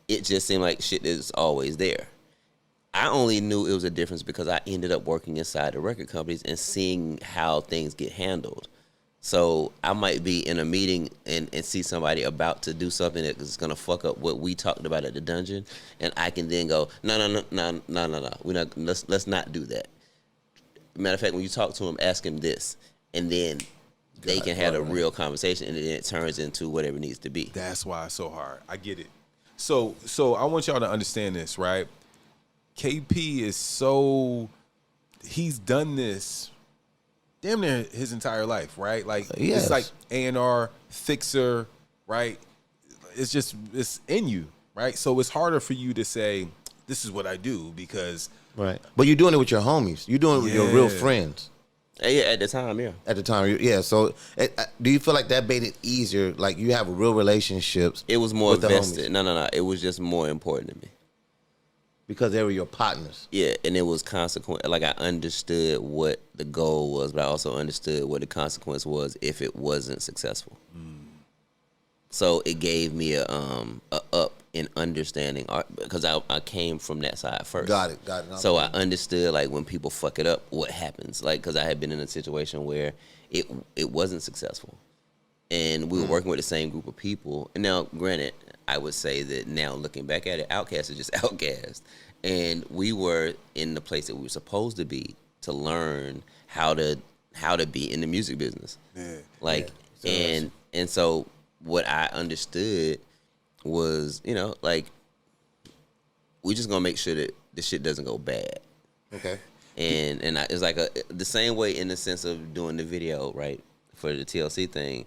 it just seemed like shit is always there. I only knew it was a difference because I ended up working inside the record companies and seeing how things get handled. So I might be in a meeting and see somebody about to do something that is going to fuck up what we talked about at the dungeon, and I can then go, no. We're not. Let's not do that. Matter of fact, when you talk to him, ask him this, and then they can have a real conversation, and then it turns into whatever it needs to be. That's why it's so hard. I get it. So I want y'all to understand this, right? KP is he's done this damn near his entire life, right? Like It's like A&R, fixer, right? It's in you, right? So it's harder for you to say, this is what I do because... Right. But you're doing it with your homies. You're doing it with your real friends. Yeah, at the time, yeah. At the time, yeah. So do you feel like that made it easier? Like you have real relationships? It was more vested. No. It was just more important to me. Because they were your partners. Yeah, and it was consequent. Like I understood what the goal was, but I also understood what the consequence was if it wasn't successful. So it gave me a up in understanding art because I came from that side first. Got it. So I understood like when people fuck it up, what happens? Like because I had been in a situation where it wasn't successful, and we were working with the same group of people. And now, granted, I would say that now looking back at it, Outkast is just Outkast. And we were in the place that we were supposed to be to learn how to be in the music business. Yeah. Like and so what I understood was, like we just gonna make sure that the shit doesn't go bad. Okay. And it's like the same way in the sense of doing the video, right, for the TLC thing.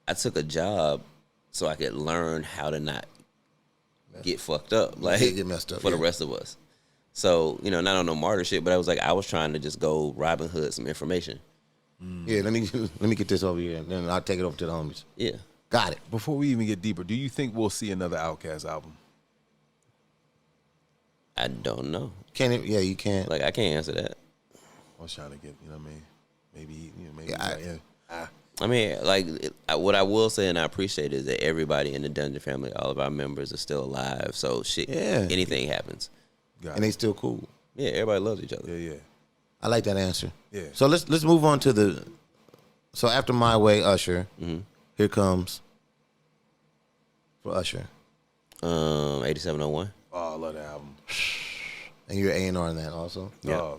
I took a job so I could learn how to not get fucked up, like get messed up for the rest of us. So not on no martyr shit, but I was trying to just go Robin Hood some information. Yeah, let me get this over here, and then I'll take it over to the homies. Yeah, got it. Before we even get deeper, do you think we'll see another Outkast album? I don't know. Can it? Yeah, you can't. Like I can't answer that. I was trying to get, what I mean, maybe. I mean, like, what I will say and I appreciate is that everybody in the Dungeon family, all of our members are still alive. So shit, anything happens. And they still cool. Yeah, everybody loves each other. Yeah. I like that answer. Yeah. So let's move on to so after My Way, Usher, here comes for Usher. 8701. Oh, I love that album. And you're A&R in that also? Yeah.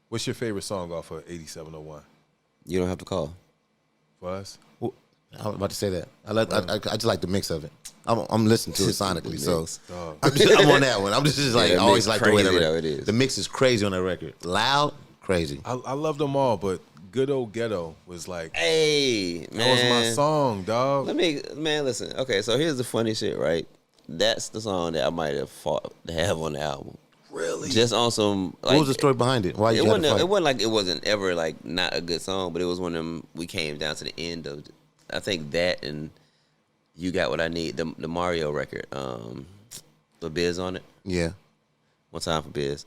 What's your favorite song off of 8701? You don't have to call. For us? Well, I was about to say that. I just like the mix of it. I'm listening to it sonically, so I'm on that one. I'm just like I always like the way that it is. The mix is crazy on that record. Loud, crazy. I love them all, but Good Old Ghetto was like, hey, man, that was my song, dog. Listen. Okay, so here's the funny shit, right? That's the song that I might have fought to have on the album. Really? Just on some. Like, what was the story behind it? Why you had to fight? It wasn't like it wasn't ever like not a good song, but it was when we came down to the end of. I think that and You Got What I Need, the Mario record, the Biz on it. Yeah. One time for Biz.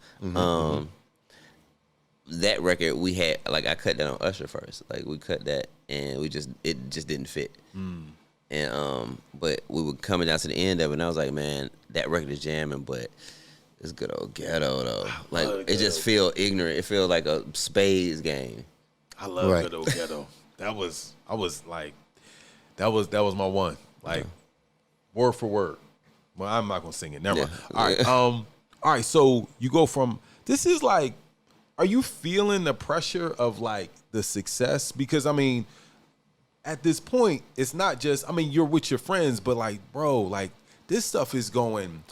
That record we had like I cut that on Usher first. Like we cut that and it just didn't fit. And but we were coming down to the end of it and I was like, man, that record is jamming, but it's Good Old Ghetto though. Like it just feel ignorant. It feels like a spades game. I love Good Old Ghetto. That was my one. Like word for word. Well, I'm not gonna sing it. Never mind. All right. All right. So you go from this is like, are you feeling the pressure of like the success? Because I mean, at this point, it's not just. I mean, you're with your friends, but like, bro, like this stuff is going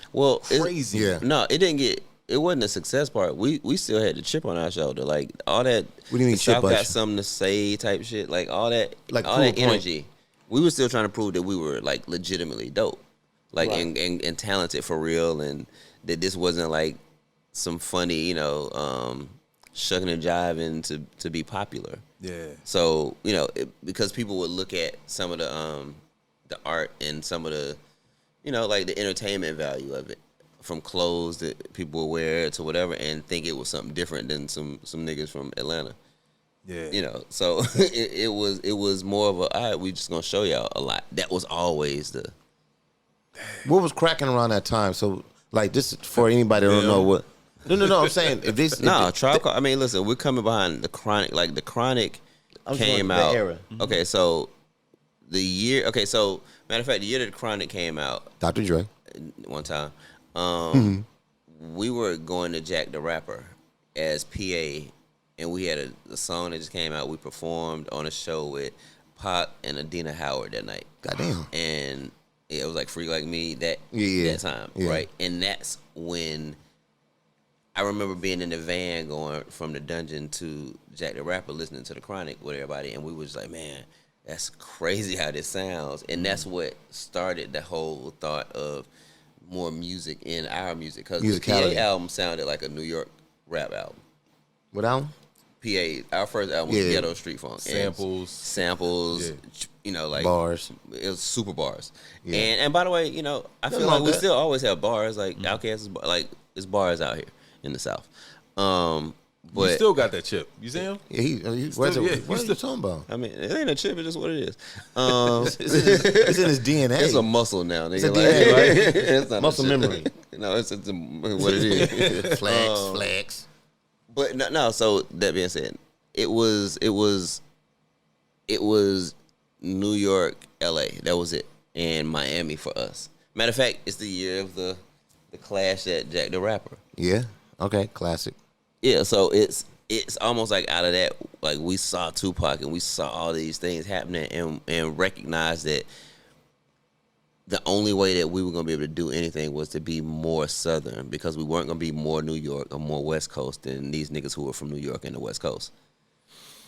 crazy. No, it wasn't a success part. We still had the chip on our shoulder. Like all that. What do you mean chip? South got something to say type shit. Like all that. Like all that energy. We were still trying to prove that we were like legitimately dope, like and talented for real, and that this wasn't like some funny, shucking and jiving to be popular. Yeah. So because people would look at some of the art and some of the, like the entertainment value of it, from clothes that people would wear to whatever, and think it was something different than some niggas from Atlanta. Yeah. So it was more of a, all right, we just gonna show y'all a lot. That was always the. What was cracking around that time? So like this for anybody that don't know what. No. I'm saying if this. No, Tribe Called. I mean, listen, we're coming behind the Chronic. Like the Chronic came out. The era. Okay, so the year. Okay, so matter of fact, the year that the Chronic came out, Dr. Dre. one time, we were going to Jack the Rapper as PA, and we had a song that just came out. We performed on a show with Pac and Adina Howard that night. Goddamn. And it was like Freak Like Me that time, Yeah. right? And that's when I remember being in the van going from the dungeon to Jack the Rapper, listening to the Chronic with everybody, and we was like, man, that's crazy how this sounds. And that's what started the whole thought of more music in our music, because the PA album sounded like a New York rap album. What album? PA, our first album was Ghetto Street Funk. Samples, you know, like bars. It was super bars. Yeah. And by the way, you know, I feel like we still always have bars. Like Outkast is like it's bars out here in the South. But you still got that chip. You see him? Yeah, what are you talking about? I mean, it ain't a chip. It's just what it is. It's in his DNA. It's a muscle now. Nigga. It's a DNA, right? It's not muscle memory. No, it's what it is. Flex. But no. So that being said, it was New York, LA. That was it, and Miami for us. Matter of fact, it's the year of the clash at Jack the Rapper. Yeah. Okay. Classic. Yeah, so it's almost like out of that, like we saw Tupac and we saw all these things happening and recognized that the only way that we were going to be able to do anything was to be more Southern, because we weren't going to be more New York or more West Coast than these niggas who were from New York and the West Coast.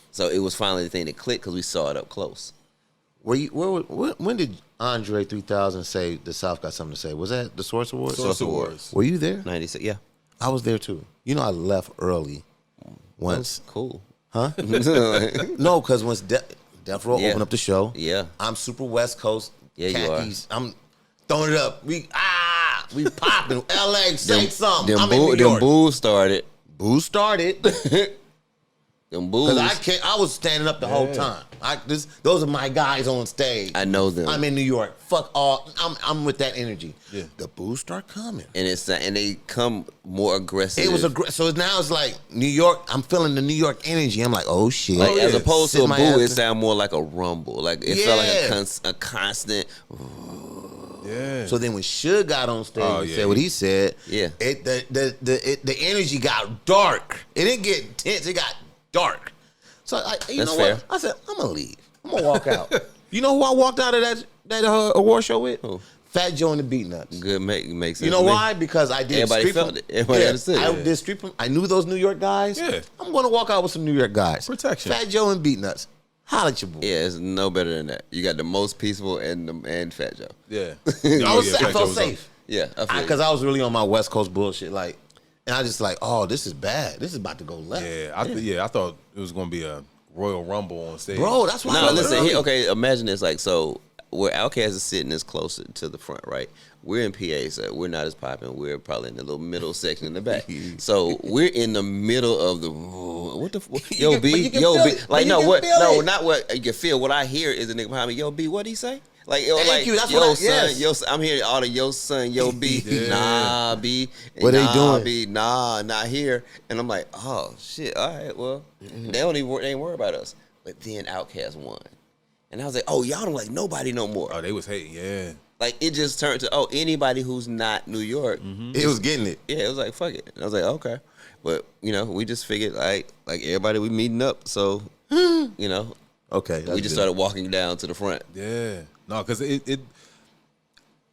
So it was finally the thing that clicked because we saw it up close. When did Andre 3000 say the South got something to say? Was that the Source Awards? Source Awards. Were you there? 96, yeah. I was there too. You know, I left early once. Cool. Huh? No, because once Death Row opened up the show, I'm super West Coast. Yeah, khakis. I'm throwing it up. We popping. LA, say something. Them I'm in New York. Them Bulls started. Boo started. Them Bulls. Because I was standing up the whole time. Those are my guys on stage. I know them. I'm in New York. Fuck all. I'm with that energy. Yeah. The Bulls start coming, and they come more aggressive. It was aggressive. So now it's like New York. I'm feeling the New York energy. I'm like, oh shit. Like, as opposed to a boo, it sounded more like a rumble. Like it felt like a constant. Yeah. So then when Suge got on stage and said what he said, the energy got dark. It didn't get intense. It got dark. So you know what? I said, I'm gonna leave. I'm gonna walk out. You know who I walked out of that award show with? Who? Fat Joe and the Beatnuts. Good, makes sense. You know why? Because I did. Everybody felt it. Everybody understood. I did street. I knew those New York guys. Yeah. I'm gonna walk out with some New York guys. Protection. Fat Joe and Beatnuts. Holla at your boy. Yeah, it's no better than that. You got the most peaceful and Fat Joe. Yeah. I felt safe. Yeah, because I was really on my West Coast bullshit. Like, and I just like, oh, this is bad. This is about to go left. Yeah, I thought it was gonna be a Royal Rumble on stage. Bro, that's why. No, listen. Okay, imagine this. Like, so where Outkast is sitting is closer to the front, right? We're in PA, so we're not as popping. We're probably in the little middle section in the back. So we're in the middle of the what the yo B. Like no, what? No, not what you can feel. What I hear is the nigga behind me. Yo B, what he say? Like yo, Thank you. That's what yo, I'm hearing all the yo son, yo B, nah B, what they doing? B, nah, not here. And I'm like, oh shit. All right, well, they ain't worry about us. But then Outkast won, and I was like, oh, y'all don't like nobody no more. Oh, they was hating, yeah. Like, it just turned to, anybody who's not New York. Mm-hmm. It was getting it. Yeah, it was like, fuck it. And I was like, okay. But, you know, we just figured, like everybody, we meeting up. So, you know. Okay. We just started walking down to the front. Yeah. No, because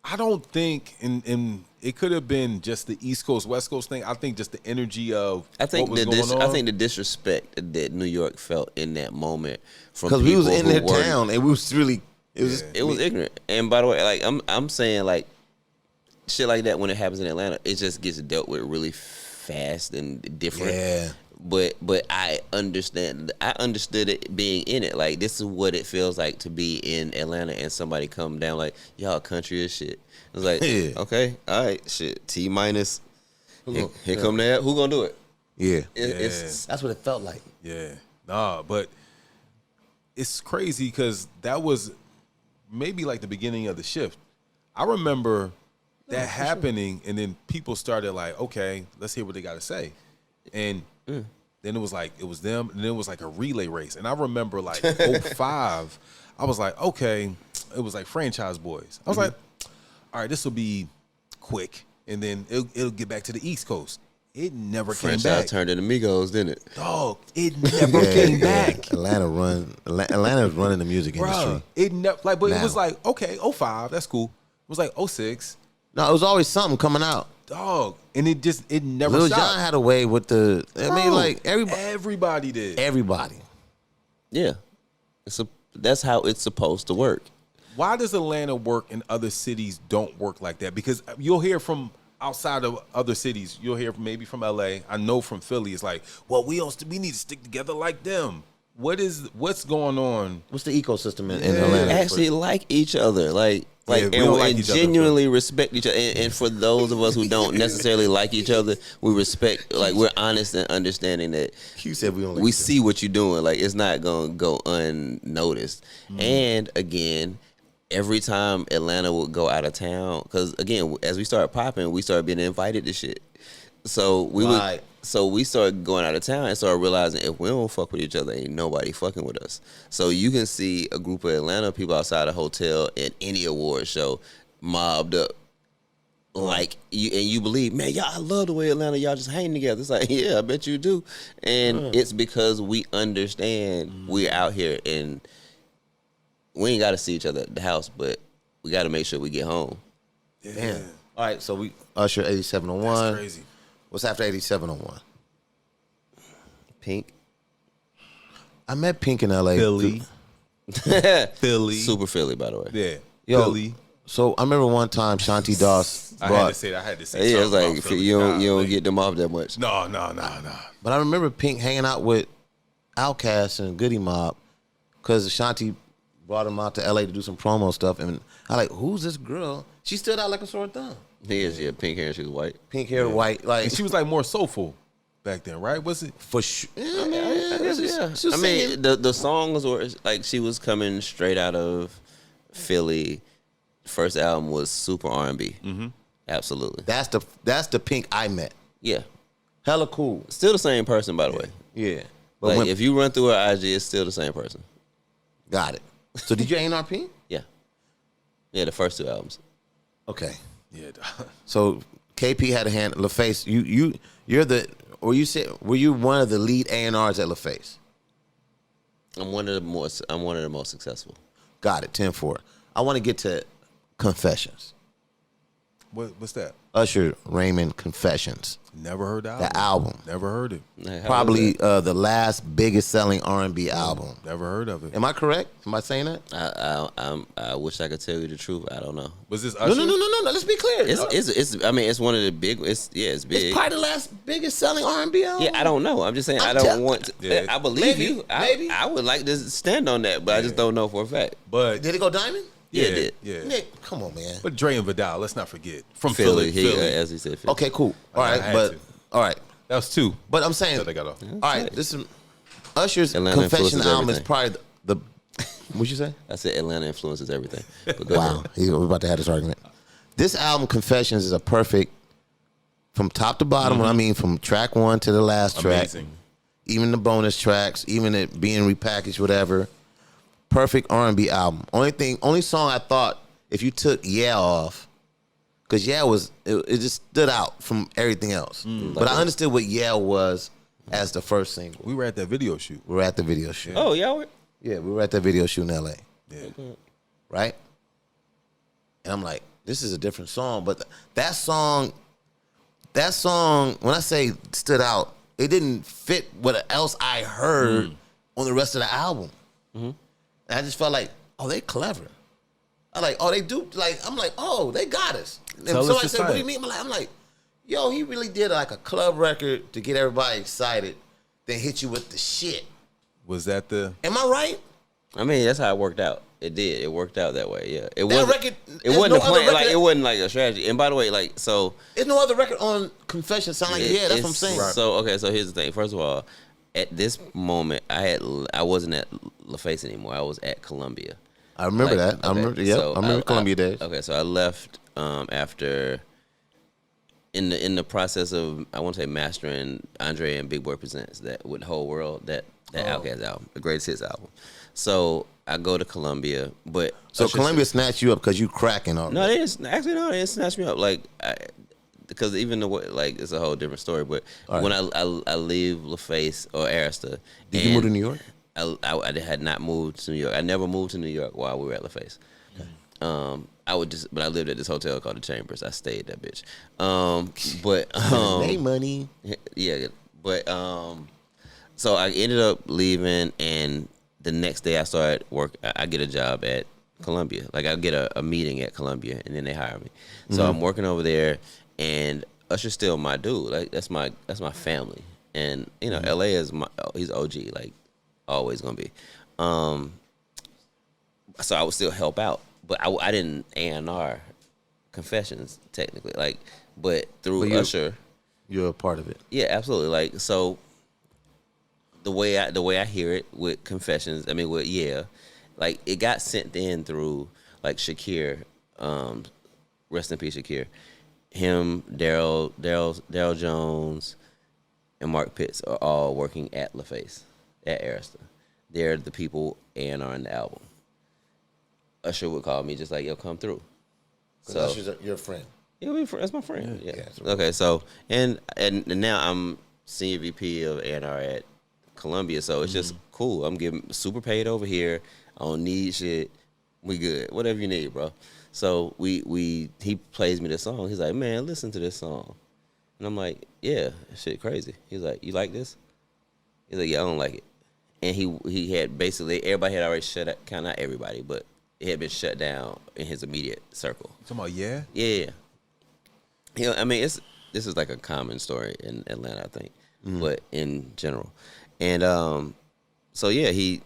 I don't think, and it could have been just the East Coast, West Coast thing. I think just the energy of what was going on. I think the disrespect that New York felt in that moment from because we was in their town and we was really... It was ignorant. And by the way, like I'm saying, like shit like that when it happens in Atlanta, it just gets dealt with really fast and different. Yeah. But I understand. I understood it being in it. Like, this is what it feels like to be in Atlanta and somebody come down like, y'all country as shit. I was like, okay, all right, shit. T minus. Here come that. Who gonna do it? Yeah. That's what it felt like. Yeah. Nah, but it's crazy because that was maybe like the beginning of the shift. I remember that happening, and then people started like, okay, let's hear what they got to say, and then it was like it was them, and then it was like a relay race, and I remember like 05, I was like, okay, it was like Franchise Boys. I was like, all right, this will be quick, and then it'll get back to the East Coast. It never came back. Franchise turned into Migos, didn't it? Dog, it never came back. Atlanta's running the music industry. It never but now. it was like, okay, 05, that's cool. It was like 06. No, it was always something coming out. Dog, and it never Lil stopped. Jon had a way with the. I mean, like everybody did. Everybody. Yeah, that's how it's supposed to work. Why does Atlanta work and other cities don't work like that? Because you'll hear from outside of other cities. You'll hear maybe from LA. I know from Philly, it's like, well, we need to stick together like them. What's going on? What's the ecosystem in Atlanta? Actually, like each other, and genuinely respect each other. And for those of us who don't necessarily like each other, we respect. Like, we're honest and understanding that. You said we see what you're doing. Like, it's not gonna go unnoticed. And again, every time Atlanta would go out of town, because again, as we started popping, we started being invited to shit. So we started going out of town and started realizing if we don't fuck with each other, ain't nobody fucking with us. So you can see a group of Atlanta people outside a hotel at any award show mobbed up. Like, you believe, man, y'all, I love the way Atlanta, y'all just hang together. It's like, yeah, I bet you do. And it's because we understand we're out here and we ain't got to see each other at the house, but we got to make sure we get home. Yeah. Damn. All right, so we Usher 8701. That's crazy. What's after 8701? Pink. I met Pink in LA. Philly. Philly. Super Philly, by the way. Yeah. Yo, Philly. So I remember one time Shanti Doss I had to say that. Yeah, it's like you don't get them off that much. No. But I remember Pink hanging out with Outkast and Goody Mob because Shanti brought him out to LA to do some promo stuff. And I like, who's this girl? She stood out like a sore thumb. Yeah, pink hair and she was white. Pink hair, white. Like, and she was like more soulful back then, right? Was it? For sure. I mean, the songs were like she was coming straight out of Philly. First album was super R&B. Mm-hmm. Absolutely. That's the Pink I met. Yeah. Hella cool. Still the same person, by the way. Yeah. But like, if you run through her IG, it's still the same person. Got it. So did you A&R Pink? Yeah. Yeah, the first two albums. Okay. Yeah. So KP had a hand. LaFace, were you one of the lead A&Rs at LaFace? I'm one of the most successful. Got it. 10-4. I want to get to Confessions. What's that? Usher Raymond Confessions. Never heard that. The album. Never heard it. Probably the last biggest selling R&B album. Never heard of it. Am I correct? Am I saying that? I wish I could tell you the truth. I don't know. Was this Usher? No. Let's be clear. It's one of the big. It's big. It's probably the last biggest selling R&B album. Yeah, I don't know. I'm just saying I don't want to. Yeah. I believe you. Maybe. I would like to stand on that, but I just don't know for a fact. But did it go diamond? Yeah, it did. Yeah. Nick, come on, man. But Dre and Vidal, let's not forget. From Philly. Philly. As he said, Philly. Okay, cool. All right, that was two. But I'm saying, they got off. all right, this is Usher's Atlanta Confession influences album everything. is probably the what'd you say? I said Atlanta influences everything. But go Wow, ahead. we're about to have this argument. This album, Confessions, is a perfect from top to bottom. I mean, from track one to the last track, Amazing. even the bonus tracks, even it being repackaged, whatever. Perfect R&B album. Only song I thought if you took Yeah off, because Yeah it just stood out from everything else. But I understood what Yeah was as the first single. We were at that video shoot. We were at the video shoot. Oh, y'all were? Yeah, we were at that video shoot in LA. Yeah. Right? And I'm like, this is a different song. But that song, when I say stood out, it didn't fit what else I heard on the rest of the album. And I just felt like, oh, they clever. I'm like, oh, they do. Like, I'm like, oh, they got us. And Tell us somebody the said, what do side. you mean? I'm like, yo, he really did like a club record to get everybody excited, then hit you with the shit. Was that the? Am I right? I mean, that's how it worked out. It did. It worked out that way. Yeah. It That wasn't. record. It wasn't a plan. Like it wasn't like a strategy. And by the way, like so. There's no other record on Confession sound like yeah. That's what I'm saying. So okay. So here's the thing. First of all, at this moment, I wasn't at LaFace anymore. I was at Columbia. I remember that. Okay, I remember. Yeah, I remember Columbia days. Okay, so I left after in the process of, I want to say, mastering Andre and Big Boy Presents that with the Whole World, that Outkast album, the Greatest Hits album. So I go to Columbia, but so Columbia snatched you up because you cracking already. No, they didn't snatch me up. Like, because even the way, like, it's a whole different story. But when I leave LaFace or Arista, did you move to New York? I had not moved to New York. I never moved to New York while we were at LaFace. Okay. But I lived at this hotel called the Chambers. I stayed that bitch. They money. Yeah, but so I ended up leaving, and the next day I started work. I get a job at Columbia. Like, I get a meeting at Columbia, and then they hire me. So I'm working over there, and Usher's still my dude. Like, that's my family, and you know, LA is he's OG. Like, always gonna be. So I would still help out, but I didn't A&R Confessions technically. Like, but through Usher, you're a part of it. Yeah, absolutely. Like, so the way I hear it with Confessions, I mean, like, it got sent in through, like, Shakir, rest in peace, Shakir. Him, Daryl Jones, and Mark Pitts are all working at LaFace, at Arista. They're the people A&R in the album. Usher would call me just like, yo, come through. So Usher's your friend. Yeah, that's my friend. Yeah. Yeah, Okay, so and now I'm senior VP of A&R at Columbia, so it's just cool. I'm getting super paid over here. I don't need shit. We good. Whatever you need, bro. So he plays me the song. He's like, man, listen to this song. And I'm like, yeah, shit crazy. He's like, you like this? He's like, yeah, I don't like it. And he had basically, everybody had already shut up, kind of not everybody, but it had been shut down in his immediate circle. You talking about yeah? Yeah. You know, I mean, this is like a common story in Atlanta, I think, but in general. And so yeah,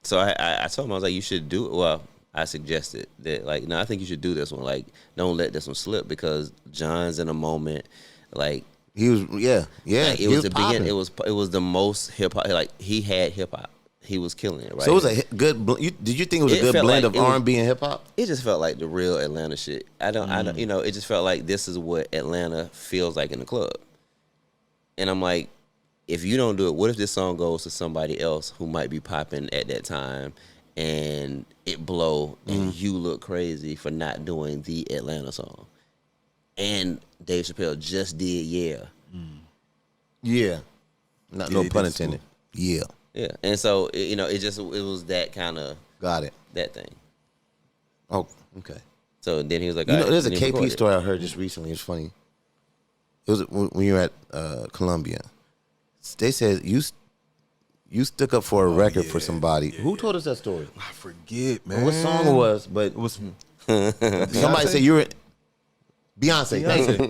so I told him, I was like, you should do it. Well, I suggested that, like, no, I think you should do this one. Like, don't let this one slip, because John's in a moment, like, he was, yeah. Like, it was the beginning. It was the most hip hop. Like, he had hip hop. He was killing it, right? So it was a good. Did you think it was a good blend of R&B and hip hop? It just felt like the real Atlanta shit. I don't. You know, it just felt like this is what Atlanta feels like in the club. And I'm like, if you don't do it, what if this song goes to somebody else who might be popping at that time, and it blow, and you look crazy for not doing the Atlanta song? And Dave Chappelle just did Yeah. Yeah. No pun intended. Yeah. Yeah. And so, it was that kind of. Got it. That thing. Oh, okay. So then he was like, there's a KP story I heard just recently. It's funny. It was when you were at Columbia. They said you stuck up for a record for somebody. Who told us that story? I forget, man. What song it was, but it was somebody said you were Beyonce.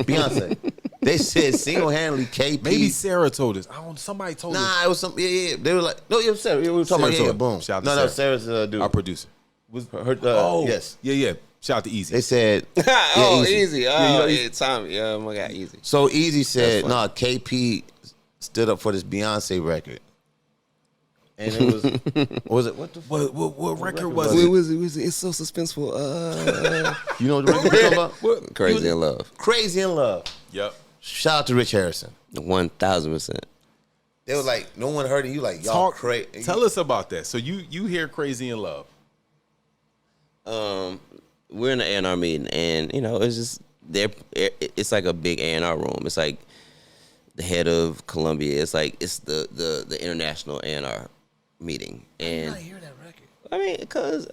Beyonce. They said single-handedly KP. Maybe Sarah told us. Somebody told us. Nah, it was some. Yeah. They were like, no, it was Sarah. We were talking about boom. Shout out to Sarah's dude. Our producer. Was her? Yes. Yeah. Shout out to Easy. They said, Easy. Tommy. Oh my God, Easy. So Easy said, no, KP stood up for this Beyonce record. And it was, what record was it? It's so suspenseful. You know what the record we're talking about? Crazy in Love. Crazy in Love. Yep. Shout out to Rich Harrison. 1000%. They were like, no one heard it. You like, y'all crazy. Tell us about that. So you hear Crazy in Love. We're in an A&R meeting, and it's just it's like a big A&R room. It's like the head of Columbia. It's like it's the international A&R meeting. And I hear that record. I mean, because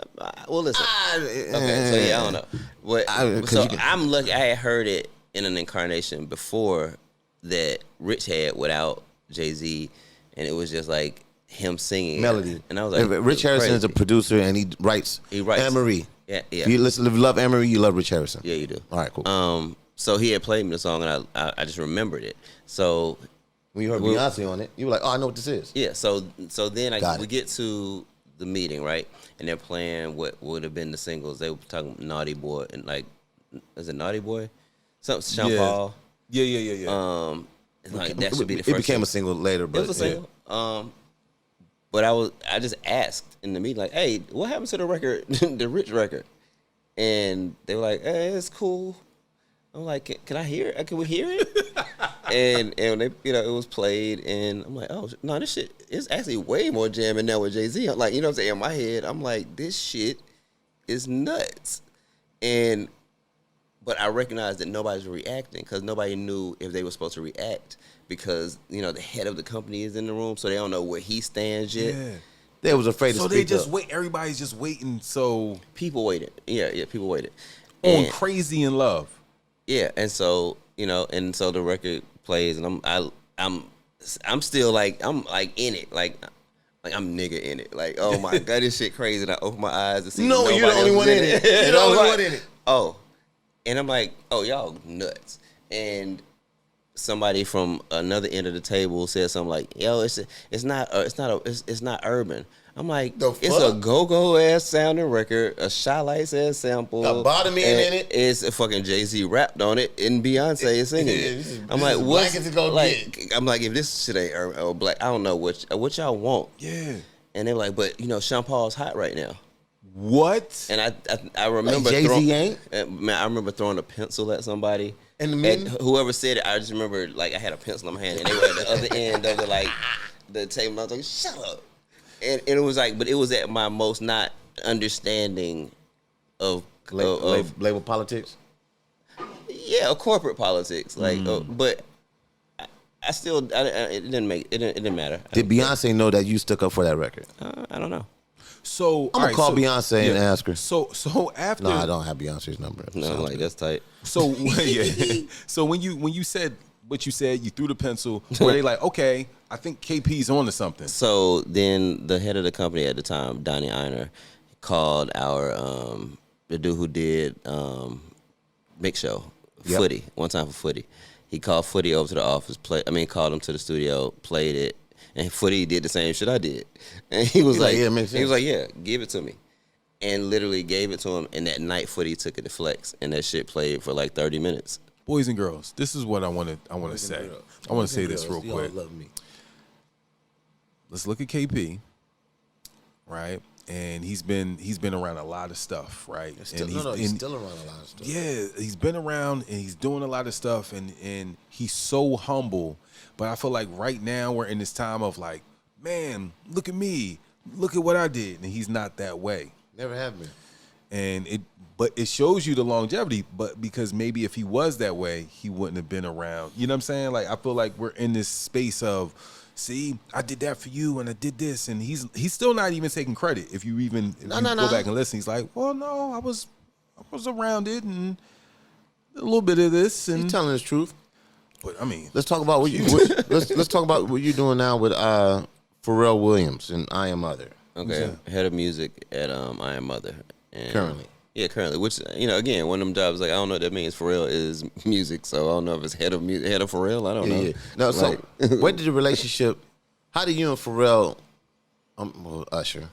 listen. Okay, so yeah, I don't know. So I'm lucky. I had heard it in an incarnation before that Rich had without Jay-Z, and it was just like him singing melody. And I was like, Rich Harrison is a producer, and he writes. Anne-Marie. Yeah. If you love Anne-Marie, you love Rich Harrison. Yeah, you do. All right, cool. So he had played me the song, and I just remembered it. So when you heard Beyonce on it, you were like, oh, I know what this is. Yeah. So then we get to the meeting, right? And they're playing what would have been the singles. They were talking Naughty Boy and like, is it Naughty Boy? Something Sean Paul. Yeah. Like that should be the first. It became single. a single later, but it was a single. But I just asked in the meeting, like, hey, what happened to the record, the Rich record? And they were like, "Hey, it's cool." I'm like, "Can I hear it? Can we hear it?" and they, it was played, and I'm like, "Oh no, this shit is actually way more jamming now with Jay-Z." I'm like, you know what I'm saying? In my head, I'm like, this shit is nuts. But I recognized that nobody's reacting because nobody knew if they were supposed to react because, the head of the company is in the room, so they don't know where he stands yet. Yeah. They was afraid to speak So they just up. wait. Everybody's just waiting. So People waited. Yeah, people waited. on Crazy in Love. Yeah, and so, the record plays, and I'm still like, I'm like in it, like I'm nigga in it. Like, oh my God, this shit crazy. And I open my eyes to see. No, you're the only one in it. You're the only one in it. Oh. And I'm like, oh, y'all nuts. And somebody from another end of the table said something like, yo, it's not urban. I'm like, it's a go-go ass sounding record, a Shy Lights ass sample. A bottom end in it. It's a fucking Jay-Z rapped on it, and Beyonce is singing it. I'm like, what? I'm like, if this shit ain't urban or black, I don't know what y'all want. Yeah. And they're like, but Sean Paul's hot right now. What? And I remember like Jay-Z ain't? I remember throwing a pencil at somebody. And whoever said it, I just remember like I had a pencil in my hand and they were at the other end of the table. I was like, shut up. And it was like, but it was at my most not understanding of label politics. Yeah, corporate politics. Like, but I still it didn't matter. Did Beyonce know that you stuck up for that record? I don't know. So I'm gonna call Beyonce and ask her. So after, no, I don't have Beyonce's number. No, I'm like, that's tight. So yeah. So when you said what you said, you threw the pencil. Were they like, okay, I think KP's on to something? So then the head of the company at the time, Donnie Einer, called our the dude who did Mix Show, Footy, one time for Footy. He called Footy over to the office, called him to the studio, played it, and Footy did the same shit I did. And he was like, yeah, makes sense. He was like, yeah, give it to me. And literally gave it to him, and that night Footy took it to Flex, and that shit played for like 30 minutes. Boys and girls, this is what I want to say. I want to say this real quick. Love me. Let's look at KP, right? And he's been around a lot of stuff, right? He's still around a lot of stuff. Yeah, he's been around and he's doing a lot of stuff, and he's so humble. But I feel like right now we're in this time of like, man, look at me, look at what I did, and he's not that way. Never have been. And but it shows you the longevity. But because maybe if he was that way, he wouldn't have been around. You know what I'm saying? Like I feel like we're in this space of, see, I did that for you and I did this, and he's still not even taking credit. If you go back and listen, he's like, well, no, I was around it and a little bit of this, and he's telling the truth. But I mean, let's talk about let's talk about what you're doing now with Pharrell Williams and I Am Mother. Okay, head of music at I Am Mother. And currently. Yeah, currently. Which again, one of them jobs like I don't know what that means. Pharrell is music, so I don't know if it's head of Pharrell. I don't know. Yeah. No, so where did the relationship? How did you and Pharrell? Usher,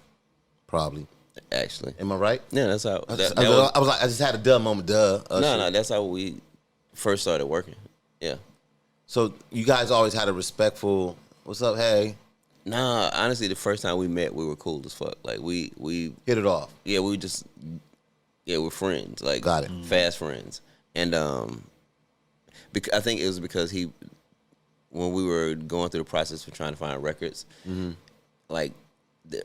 probably. Actually, am I right? Yeah, that's how. I was like, I just had a duh moment. Duh. Usher. No, that's how we first started working. Yeah. So you guys always had a respectful. What's up? Hey. Nah, honestly, the first time we met, we were cool as fuck. Like we hit it off. Yeah, we're friends. Like got it. Fast friends. And I think it was because when we were going through the process for trying to find records, like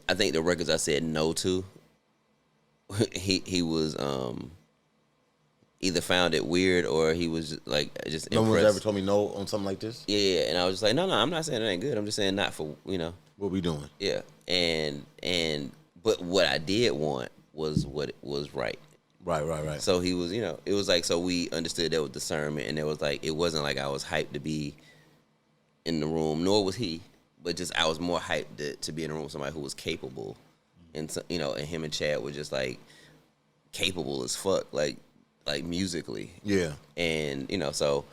I think the records I said no to, he was either found it weird or he was just impressed. No one's ever told me no on something like this? Yeah, and I was just like, no, I'm not saying it ain't good. I'm just saying not for, What we doing? Yeah, but what I did want was what was right. Right. So he was, it was like, so we understood there was discernment, and it was like, it wasn't like I was hyped to be in the room, nor was he, but just I was more hyped to be in the room with somebody who was capable. And, and him and Chad were just like capable as fuck, like musically. Yeah. And, so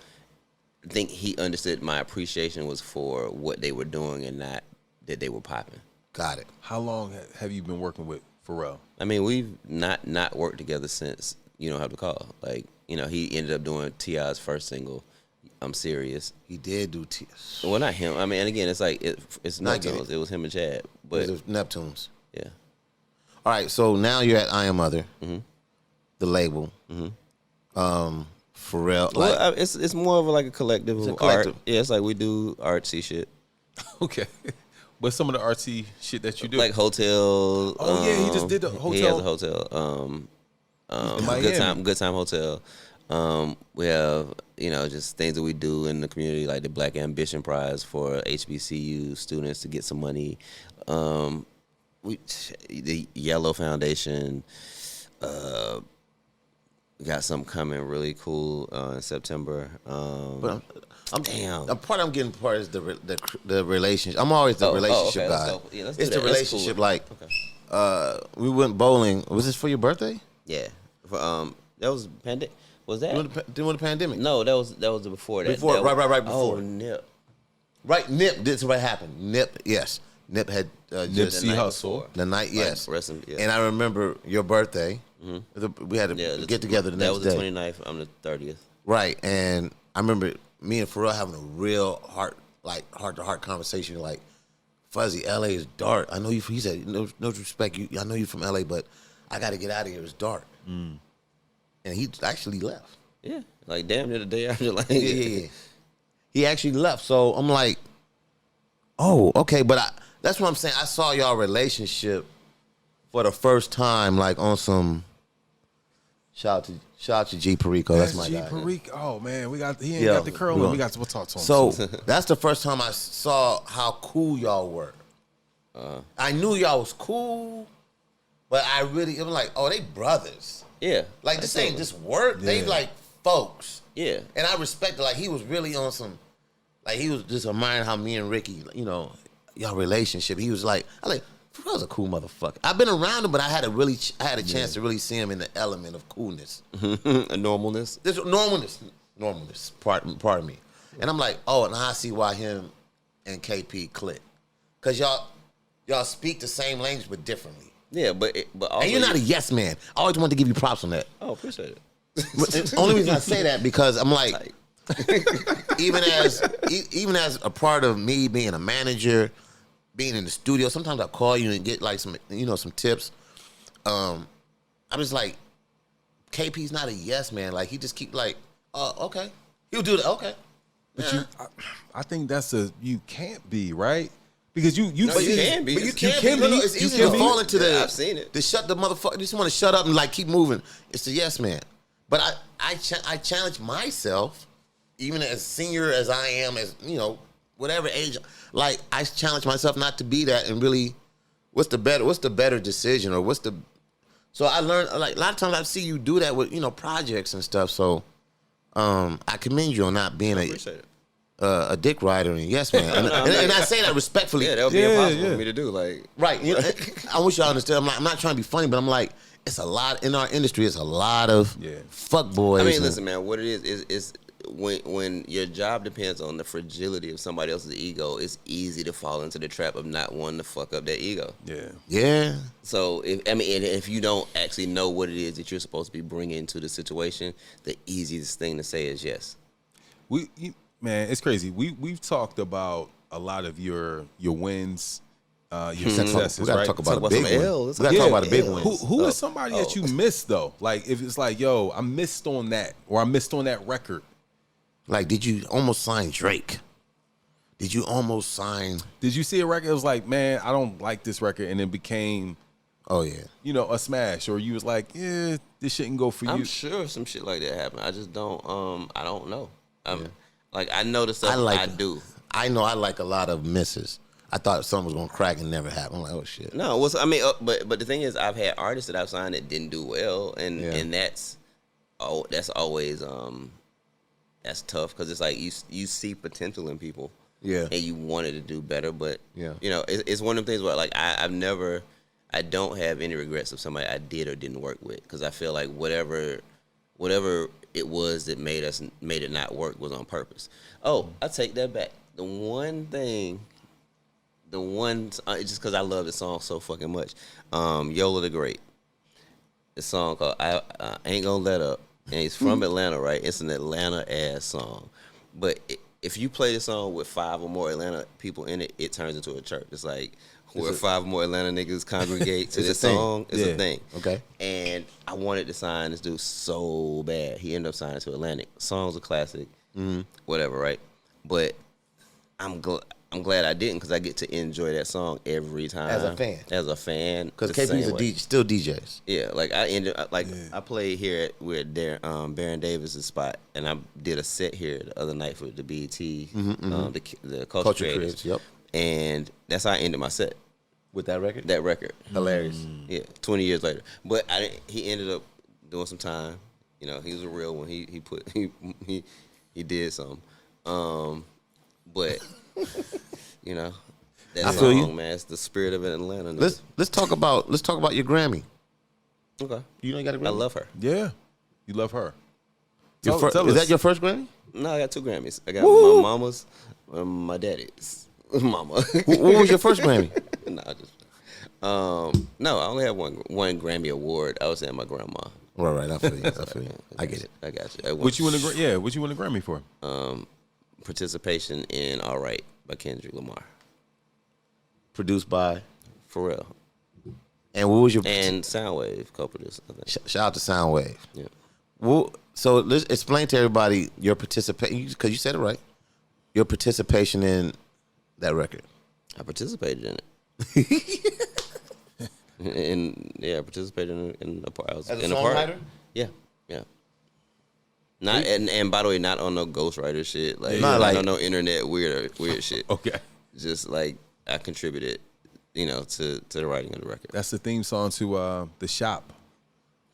I think he understood my appreciation was for what they were doing and not that they were popping. Got it. How long have you been working with Pharrell? I mean, we've not worked together since You Don't Have to Call. Like, he ended up doing T.I.'s first single, I'm Serious. He did do T.I.'s. Well, not him. I mean, and again, it's like, it's Neptunes. It was him and Chad. But it was Neptunes. Yeah. All right, so now you're at I Am Mother. Mm-hmm. the label. Pharrell. Well, it's more of like a collective of collective. art. Yeah, it's like we do artsy shit. Okay. What's some of the artsy shit that you do? Like hotel. Oh yeah, he just did the hotel. He has a hotel. Good time hotel. We have just things that we do in the community, like the Black Ambition Prize for HBCU students to get some money. The Yellow Foundation. We got something coming really cool in September. But damn. The part I'm getting part is the relationship. I'm always the relationship guy. Let's it's do the that. relationship. Cool. Like, we went bowling. Was this for your birthday? Yeah. That was pandemic. Was that During the pandemic? No, that was before that. Right before. Oh, Nip. Right, Nip. This is what happened. Nip, yes. Nip had Nipsey Hussle. The night, yes. Yeah. And I remember your birthday. Mm-hmm. We had to get together the next day. That was the 29th. I'm the 30th. Right, and I remember me and Pharrell having a real heart-to-heart conversation. Like, Fuzzy, LA is dark. I know you. He said, no disrespect. I know you from LA, but I got to get out of here. It's dark. And he actually left. Yeah, like damn near the day after. Like, yeah. He actually left. So I'm like, oh, okay. But that's what I'm saying. I saw y'all relationship for the first time, like on some. Shout out to G Perico. That's my guy. G Perico. Oh man, he ain't got the curl, and we'll talk to him. So that's the first time I saw how cool y'all were. I knew y'all was cool, but it was like, oh, they brothers. Yeah, like this ain't just work. Yeah. They like folks. Yeah, and I respect it. Like he was really on some, like he was just admiring how me and Ricky, y'all relationship. He was like, Pharrell's a cool motherfucker. I've been around him, but I had a chance to really see him in the element of coolness, a normalness. This normalness. Pardon me. And I'm like, oh, now I see why him and KP click, cause y'all speak the same language but differently. Yeah, but also, and you're not a yes man. I always wanted to give you props on that. Oh, appreciate it. The only reason I say that because I'm like even as a part of me being a manager, being in the studio, sometimes I call you and get like some some tips. I'm just like, KP's not a yes man. Like he just keep like, okay, he'll do that. Okay, but I think you can't be right. Because you can be. But you can be. It's easy to fall into I've seen it. To shut the motherfucker. You just want to shut up and like keep moving. It's the yes man. But I challenge myself, even as senior as I am, as whatever age. Like I challenge myself not to be that and really, what's the better decision or what's the. So I learned like a lot of times I see you do that with projects and stuff. So, I commend you on not being a dick rider and yes man, and I say that respectfully. Yeah, that would be impossible for me to do. Like, right? I wish y'all understand. I'm not trying to be funny, but I'm like, it's a lot in our industry. It's a lot of fuck boys. I mean, listen, man. What it is when your job depends on the fragility of somebody else's ego, it's easy to fall into the trap of not wanting to fuck up their ego. Yeah. So if you don't actually know what it is that you're supposed to be bringing to the situation, the easiest thing to say is yes. Man, it's crazy. We've talked about a lot of your wins, your successes. We gotta right? talk about a big one. We gotta talk about a big one. Who is somebody that you missed though? Like if it's like, yo, I missed on that, or I missed on that record. Like, did you almost sign Drake? Did you almost sign? Did you see a record? It was like, man, I don't like this record, and it became, a smash, or you was like, yeah, this shouldn't go for you. I'm sure some shit like that happened. I just don't. I don't know. Like I know the stuff I do. I know I like a lot of misses. I thought something was gonna crack and never happened. I'm like, oh shit. No, but the thing is, I've had artists that I've signed that didn't do well, and that's always that's tough because it's like you see potential in people, and you wanted to do better, but it's one of them things where like I don't have any regrets of somebody I did or didn't work with because I feel like whatever it was that made it not work was on purpose. Oh, I take that back. Just because I love the song so fucking much. Yola the Great. The song called I Ain't Gonna Let Up. And he's from Atlanta, right? It's an Atlanta-ass song. But if you play the song with 5 or more Atlanta people in it, it turns into a church. It's like, where 5 more Atlanta niggas congregate to this song. It's a thing. Okay. And I wanted to sign this dude so bad. He ended up signing to Atlantic. Song's a classic, whatever, right? But I'm glad I didn't because I get to enjoy that song every time As a fan. Because KP's still DJs. Yeah, like I played here with Baron Davis's spot, and I did a set here the other night for the BET, the Culture Creators. Yep. And that's how I ended my set. With that record? That record. Hilarious. Yeah, 20 years later. But he ended up doing some time. You know, he was a real one. He did something. But you know, that song, man, it's the spirit of Atlanta. Let's talk about your Grammy. Okay. You know you got a Grammy? I love her. Yeah. You love her. Is that your first Grammy? No, I got 2 Grammys. I got my mama's and my daddy's. Mama. What was your first Grammy? No, I only have one Grammy award. I was saying my grandma. Right. I feel you. I get it. I got you. What you win a Grammy for? Participation in All Right by Kendrick Lamar. Produced by Pharrell. And what was your and Soundwave co-produced? Shout out to Soundwave. Yeah. Well, so let's explain to everybody your participation, because you said it right. Your participation in that record. I participated in it. I participated in a part. I was as in a songwriter? Yeah. Not and by the way, not on no ghostwriter shit. Like not not on no internet weird shit. Okay. Just like I contributed, to the writing of the record. That's the theme song to The Shop.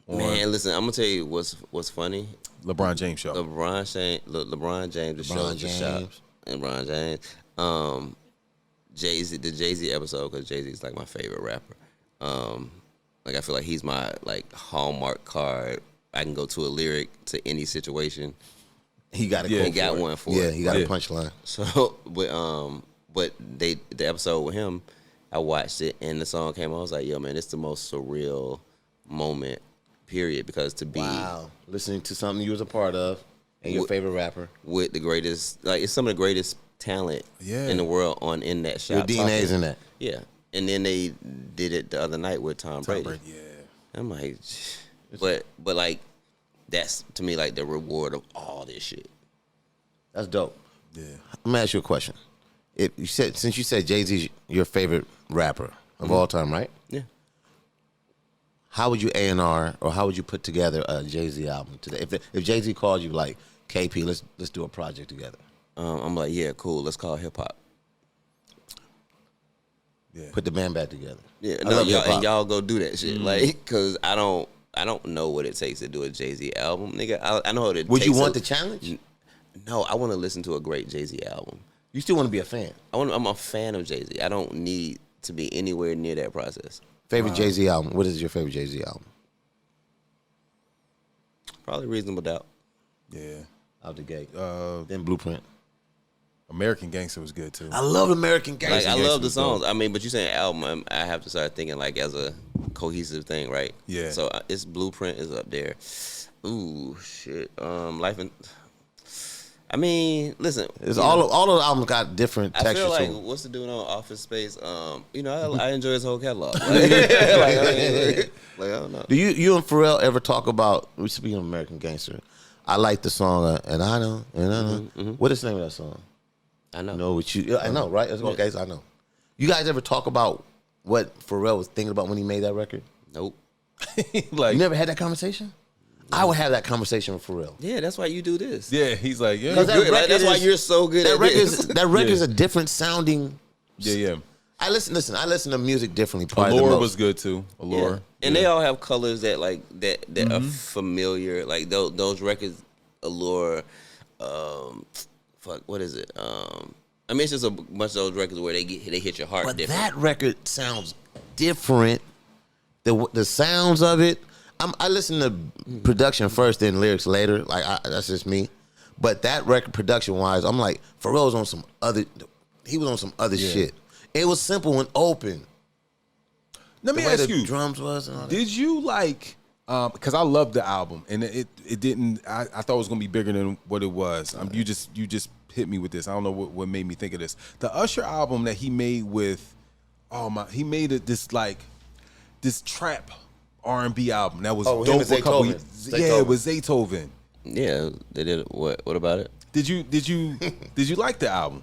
Man, listen, I'm gonna tell you what's funny. LeBron James show. LeBron James, the show, The Shop, and LeBron James. Jay-Z, the Jay-Z episode, because Jay-Z is like my favorite rapper. Like I feel like he's my like Hallmark card. I can go to a lyric to any situation. He got one for it. Yeah, he got a punchline. So, but the episode with him, I watched it and the song came on. I was like, yo, man, it's the most surreal moment, period. Because to be listening to something you was a part of and your favorite rapper with the greatest, like it's some of the greatest talent in the world in that shop. Your DNA's in that. Yeah, and then they did it the other night with Tom Brady. Yeah, I'm like, but like that's to me like the reward of all this shit. That's dope. Yeah. Let me ask you a question. Since you said Jay-Z's your favorite rapper of all time, right? Yeah. How would you A&R or how would you put together a Jay-Z album today? If Jay-Z called you like, KP, let's do a project together. I'm like, yeah, cool. Let's call it hip hop. Yeah. Put the band back together. Yeah, y'all go do that shit. Like, cause I don't know what it takes to do a Jay-Z album, nigga. I know what it takes. Would you want the challenge? No, I want to listen to a great Jay-Z album. You still want to be a fan? I'm a fan of Jay-Z. I don't need to be anywhere near that process. Favorite Jay-Z album? What is your favorite Jay-Z album? Probably Reasonable Doubt. Yeah. Out the gate. Then Blueprint. American Gangster was good too. I love American Gangster. Like I love the songs. I mean, but you saying album, I have to start thinking like as a cohesive thing, right? Yeah. So it's Blueprint is up there. Ooh, shit. Life and. I mean, listen. It's all of the albums got different textures. I feel like to them. what's the dude on Office Space? I enjoy his whole catalog. Like, I don't know. Do you and Pharrell ever talk about? Speaking of American Gangster, I like the song and I know. What is the name of that song? I know. Know what you? I know, right? Okay, so I know. You guys ever talk about what Pharrell was thinking about when he made that record? Nope. Like, you never had that conversation? I would have that conversation with Pharrell. Yeah, that's why you do this. Yeah, he's like, yeah. That's why you're so good at this. That record is a different sounding. Yeah. I listen to music differently. Allure was good too. Allure. Yeah. And they all have colors that like that are familiar. Like those records, Allure, what is it? I mean, it's just a bunch of those records where they hit your heart. But different. that record sounds different. The sounds of it. I listen to production first, then lyrics later. Like that's just me. But that record, production wise, I'm like Pharrell was on some other. He was on some other shit. It was simple and open. Let me ask you, drums was and all that. Did you like? Because I loved the album, and it didn't. I thought it was gonna be bigger than what it was. You just hit me with this. I don't know what made me think of this. The Usher album that he made with Oh my! He made it this trap R&B album that was him dope and for a couple Zaytoven. years. Yeah, it was Zaytoven. Yeah, they did. What about it? Did you like the album?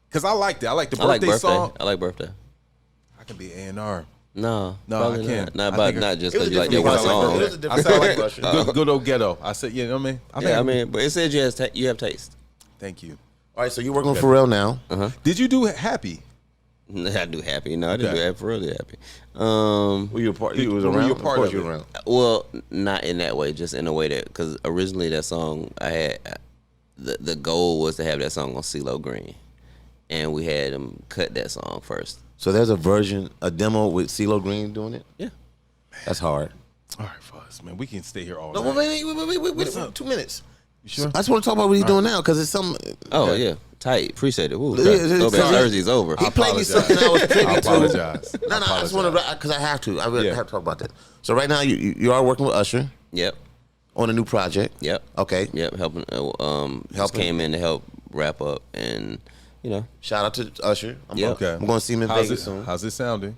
Because I liked it. I like the birthday song. I like Birthday. I can be A&R. No, I can't. Not just It was because you like a that one different song. It was a I different said I like Usher. good old ghetto. I said, you know what I mean? I mean, but it said you have taste. Thank you. All right, so you're working with Pharrell now. Did you do Happy? I do Happy. No, I didn't do Happy. For really Happy. Were you a part? You was around. you a part of course, of you it? were around. Well, not in that way. Just in a way that because originally that song I had the goal was to have that song on CeeLo Green, and we had him cut that song first. So there's a demo with CeeLo Green doing it. Yeah. That's hard. All right, Fuzz, man. We can stay here all No, night. wait, 2 minutes. You sure? I just want to talk about what he's doing now because it's some. Oh yeah, tight. Appreciate it. Ooh, Yeah, Throwback Thursday's over. He played me something I was privy to. I apologize. No, I just want to because I have to. I really Yeah. have to talk about that. So right now you are working with Usher Yep. on a new project. Yep. Okay. Yep. Helping. Just came in to help wrap up, and Shout out to Usher. Yep. Okay. I'm going to see him in Vegas soon. How's it sounding?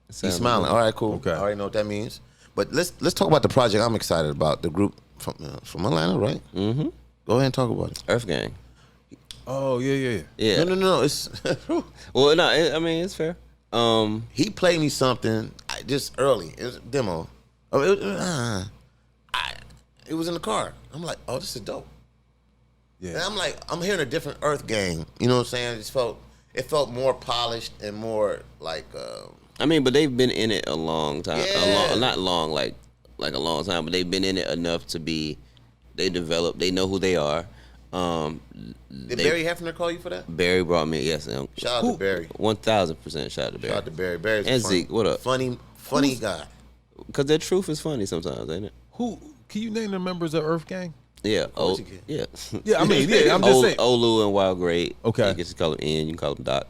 He's smiling. All right, cool. Okay. I already know what that means. But let's talk about the project. I'm excited about the group from Atlanta, right? Mm-hmm. Go ahead and talk about it. EarthGang. Oh yeah. Yeah. No. It's Well, no. I mean, it's fair. he played me something just early. It was a demo. It was in the car. I'm like, oh, this is dope. Yeah. And I'm like, I'm hearing a different EarthGang. You know what I'm saying? It felt more polished and more like. I mean, but they've been in it a long time. Yeah. Not long, like a long time, but they've been in it enough to be. They developed. They know who they are. Did Barry Hefner call you for that? Barry brought me. Yes. Shout out to Barry. 1,000% shout out to Barry. Shout out to Barry. Barry's And funny, Zeke, what up? Funny guy. Because their truth is funny sometimes, ain't it? Who can you name the members of EarthGang? Yeah. course you can. Yeah. Yeah, I mean, yeah, I'm just saying. Olu and Wild Great. Okay. You can just call him Ian. You can call him Doc.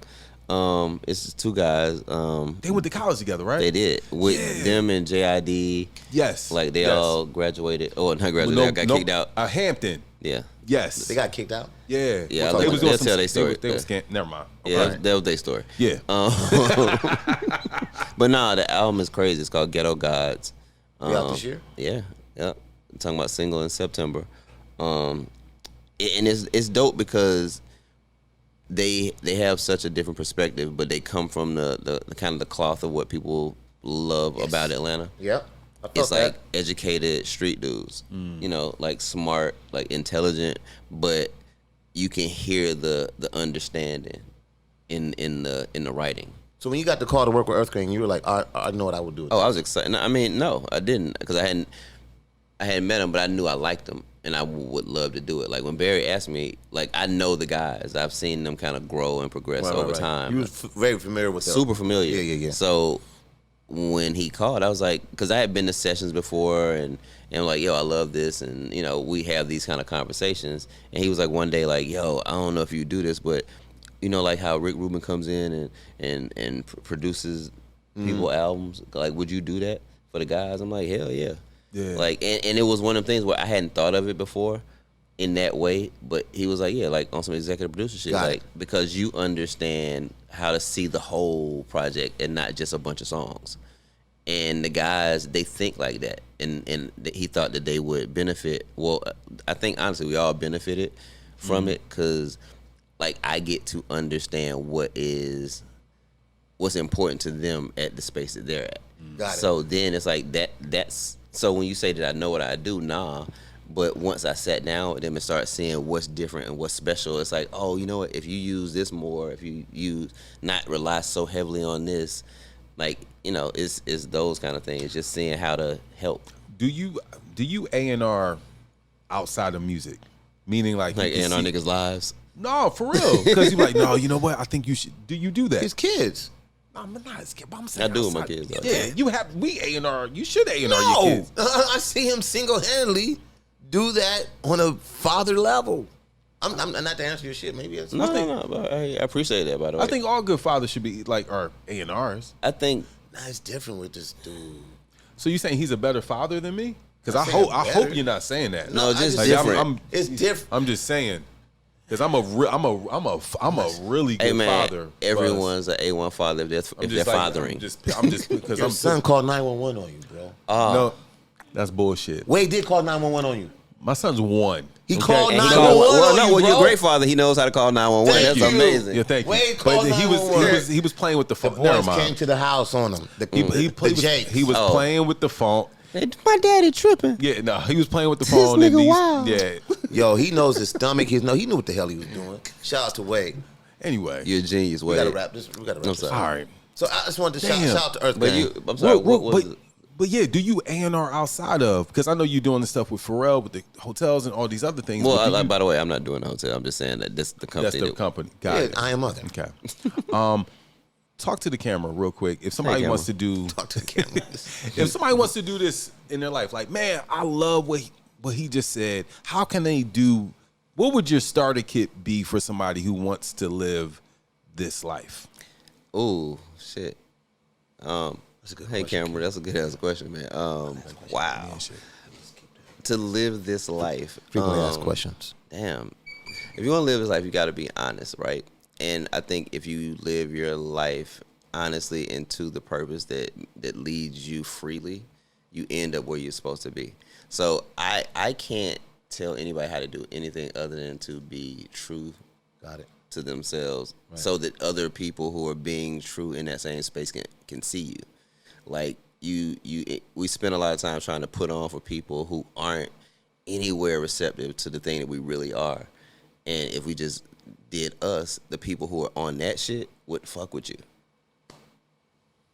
It's just two guys. They went to college together, right? They did with them and JID. Yes. Like they yes. all graduated. Oh, not graduated. Got kicked out. Hampton. Yeah. Yes. They got kicked out? Yeah, Yeah. They I'll was doing they'll some- tell their story. They was never mind. Yeah, Okay. that was their story. Yeah. But nah, the album is crazy. It's called Ghetto Gods. Be out this year? Yeah. I'm talking about single in September. And it's dope because they have such a different perspective, but they come from the kind of the cloth of what people love about Atlanta. Yep. I felt It's like that. educated street dudes, like smart, like intelligent, but you can hear the understanding in the writing. So when you got the call to work with EarthGang, you were like, I know what I would do. With Oh, that. I was excited. I mean, no, I didn't, because I hadn't met him, but I knew I liked him, and I would love to do it. Like when Barry asked me, like I know the guys, I've seen them kind of grow and progress over time. You was very familiar with them. Super familiar. Yeah. So when he called, I was like, because I had been to sessions before, and I'm like, yo, I love this, and we have these kind of conversations. And he was like, one day, like, yo, I don't know if you do this, but like how Rick Rubin comes in and produces people albums. Like, would you do that for the guys? I'm like, hell yeah. Yeah. Like, and it was one of them things where I hadn't thought of it before in that way, but he was like, yeah, like on some executive producer shit, Got like it. because you understand how to see the whole project and not just a bunch of songs. And the guys, they think like that, and he thought that they would benefit. Well, I think honestly we all benefited from it, because like I get to understand what's important to them at the space that they're at. Got it. So then it's like that's so when you say that I know what I do, nah. But once I sat down with them and started seeing what's different and what's special, it's like, oh, you know what? If you use this more, if you not rely so heavily on this, like, it's those kind of things. Just seeing how to help. Do you A&R outside of music? Meaning like you can A&R see- niggas' lives. No, for real. Because you're like, no, you know what? I think you should. Do you do that? His kids. I'm not his kid, but I'm saying I do with my outside- kids, though. Yeah, you have. We A&R. You should A&R your No, kids. I see him single-handedly do that on a father level. I'm not to answer your shit. Maybe it's No, but I appreciate that, by the way. I think all good fathers should be like our A&Rs. I think Nah, it's different with this dude. So you saying he's a better father than me? Because I'm I saying hope better. you're not saying that. No, just Like, different. It's different. I'm just saying. Because I'm a really good father. Everyone's an A1 father if they're fathering. I'm just because Your son called 911 on you, bro. No, that's bullshit. Wade did call 911 on you. My son's 1. He called 911 Well, on you, you're a bro. great father. He knows how to call 911. Thank That's you. amazing. Yeah, thank you. Wade But called he was playing with the The phone. Never boys mind. came to the house on him. He was playing with the phone. My daddy tripping. Yeah, no, he was playing with the phone. nigga and wild. Yeah. Yo, he knows his stomach. He knew what the hell he was doing. Shout out to Wade. Anyway, You're a genius, We Wade. gotta wrap this. We gotta wrap this. sorry. up. all right. So I just wanted to Damn. shout out to EarthGang. But I'm sorry. What was it? But yeah, do you A&R outside of? Because I know you're doing the stuff with Pharrell, with the hotels and all these other things. Well, by the way, I'm not doing the hotel. I'm just saying that this is the company. that's the company. Got Yeah, it. I am other. Okay. Talk to the camera real quick. If somebody camera. wants to do, Talk to the camera. if somebody wants to do this in their life, like, man, I love what he just said. How can they do? What would your starter kit be for somebody who wants to live this life? Ooh, shit. That's a good Hey, question. Cameron, that's a good ass question, man. Wow. To live this life. Frequently asked questions. Damn. If you want to live this life, you got to be honest, right? And I think if you live your life honestly into the purpose that leads you freely, you end up where you're supposed to be. So I can't tell anybody how to do anything other than to be true. Got it. To themselves, so that other people who are being true in that same space can see you. Like we spend a lot of time trying to put on for people who aren't anywhere receptive to the thing that we really are. And if we just did us, the people who are on that shit would fuck with you.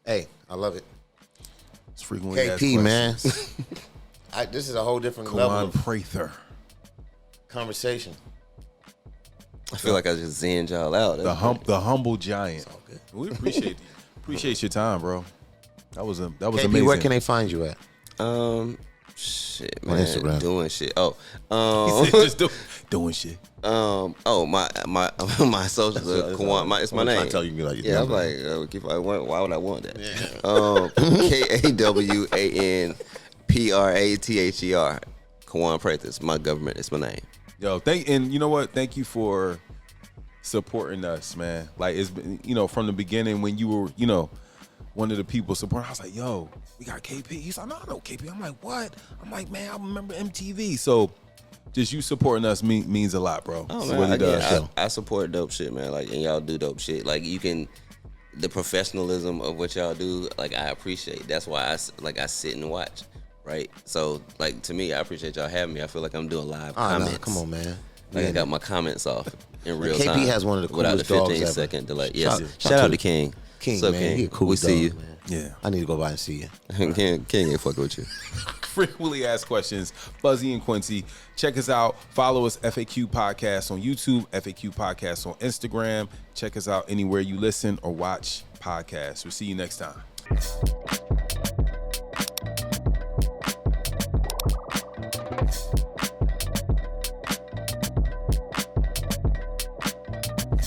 Hey, I love it. It's frequently asked KP, questions. man. This is a whole different Kawan level of Prather, conversation. I feel like I just zenned y'all out. the humble giant. all good. We appreciate your time, bro. That was KP, amazing. where can they find you at? Shit, On man, Instagram. doing shit. Oh, He said just doing shit. my socials are Kawan. It's my name. I tell you, like, Yeah, I'm like, why would I want that? KAWANPRATHER. Kawan Prather. It's my government. It's my name. Yo, and you know what? Thank you for supporting us, man. Like, it's been, from the beginning when you were, one of the people supporting. I was like, yo, we got KP. He's like, no, I know KP. I'm like, what? I'm like, man, I remember MTV. So just you supporting us means a lot, bro. Oh, It man, really does. I support dope shit, man. Like, and y'all do dope shit. Like, the professionalism of what y'all do, like, I appreciate. That's why I sit and watch, right? So, like, to me, I appreciate y'all having me. I feel like I'm doing live comments. Nah, come on, man. Like, I got my comments off in real KP time. has one of the without the coolest dogs 15-second delay. Shout- Yes. shout Shout out to to King. King, What's up, man. King? He a cool We dog, see you. man. Yeah. I need to go by and see you. King ain't fucking with you. Frequently asked questions, Fuzzy and Quincy. Check us out. Follow us, FAQ Podcast on YouTube, FAQ Podcast on Instagram. Check us out anywhere you listen or watch podcasts. We'll see you next time.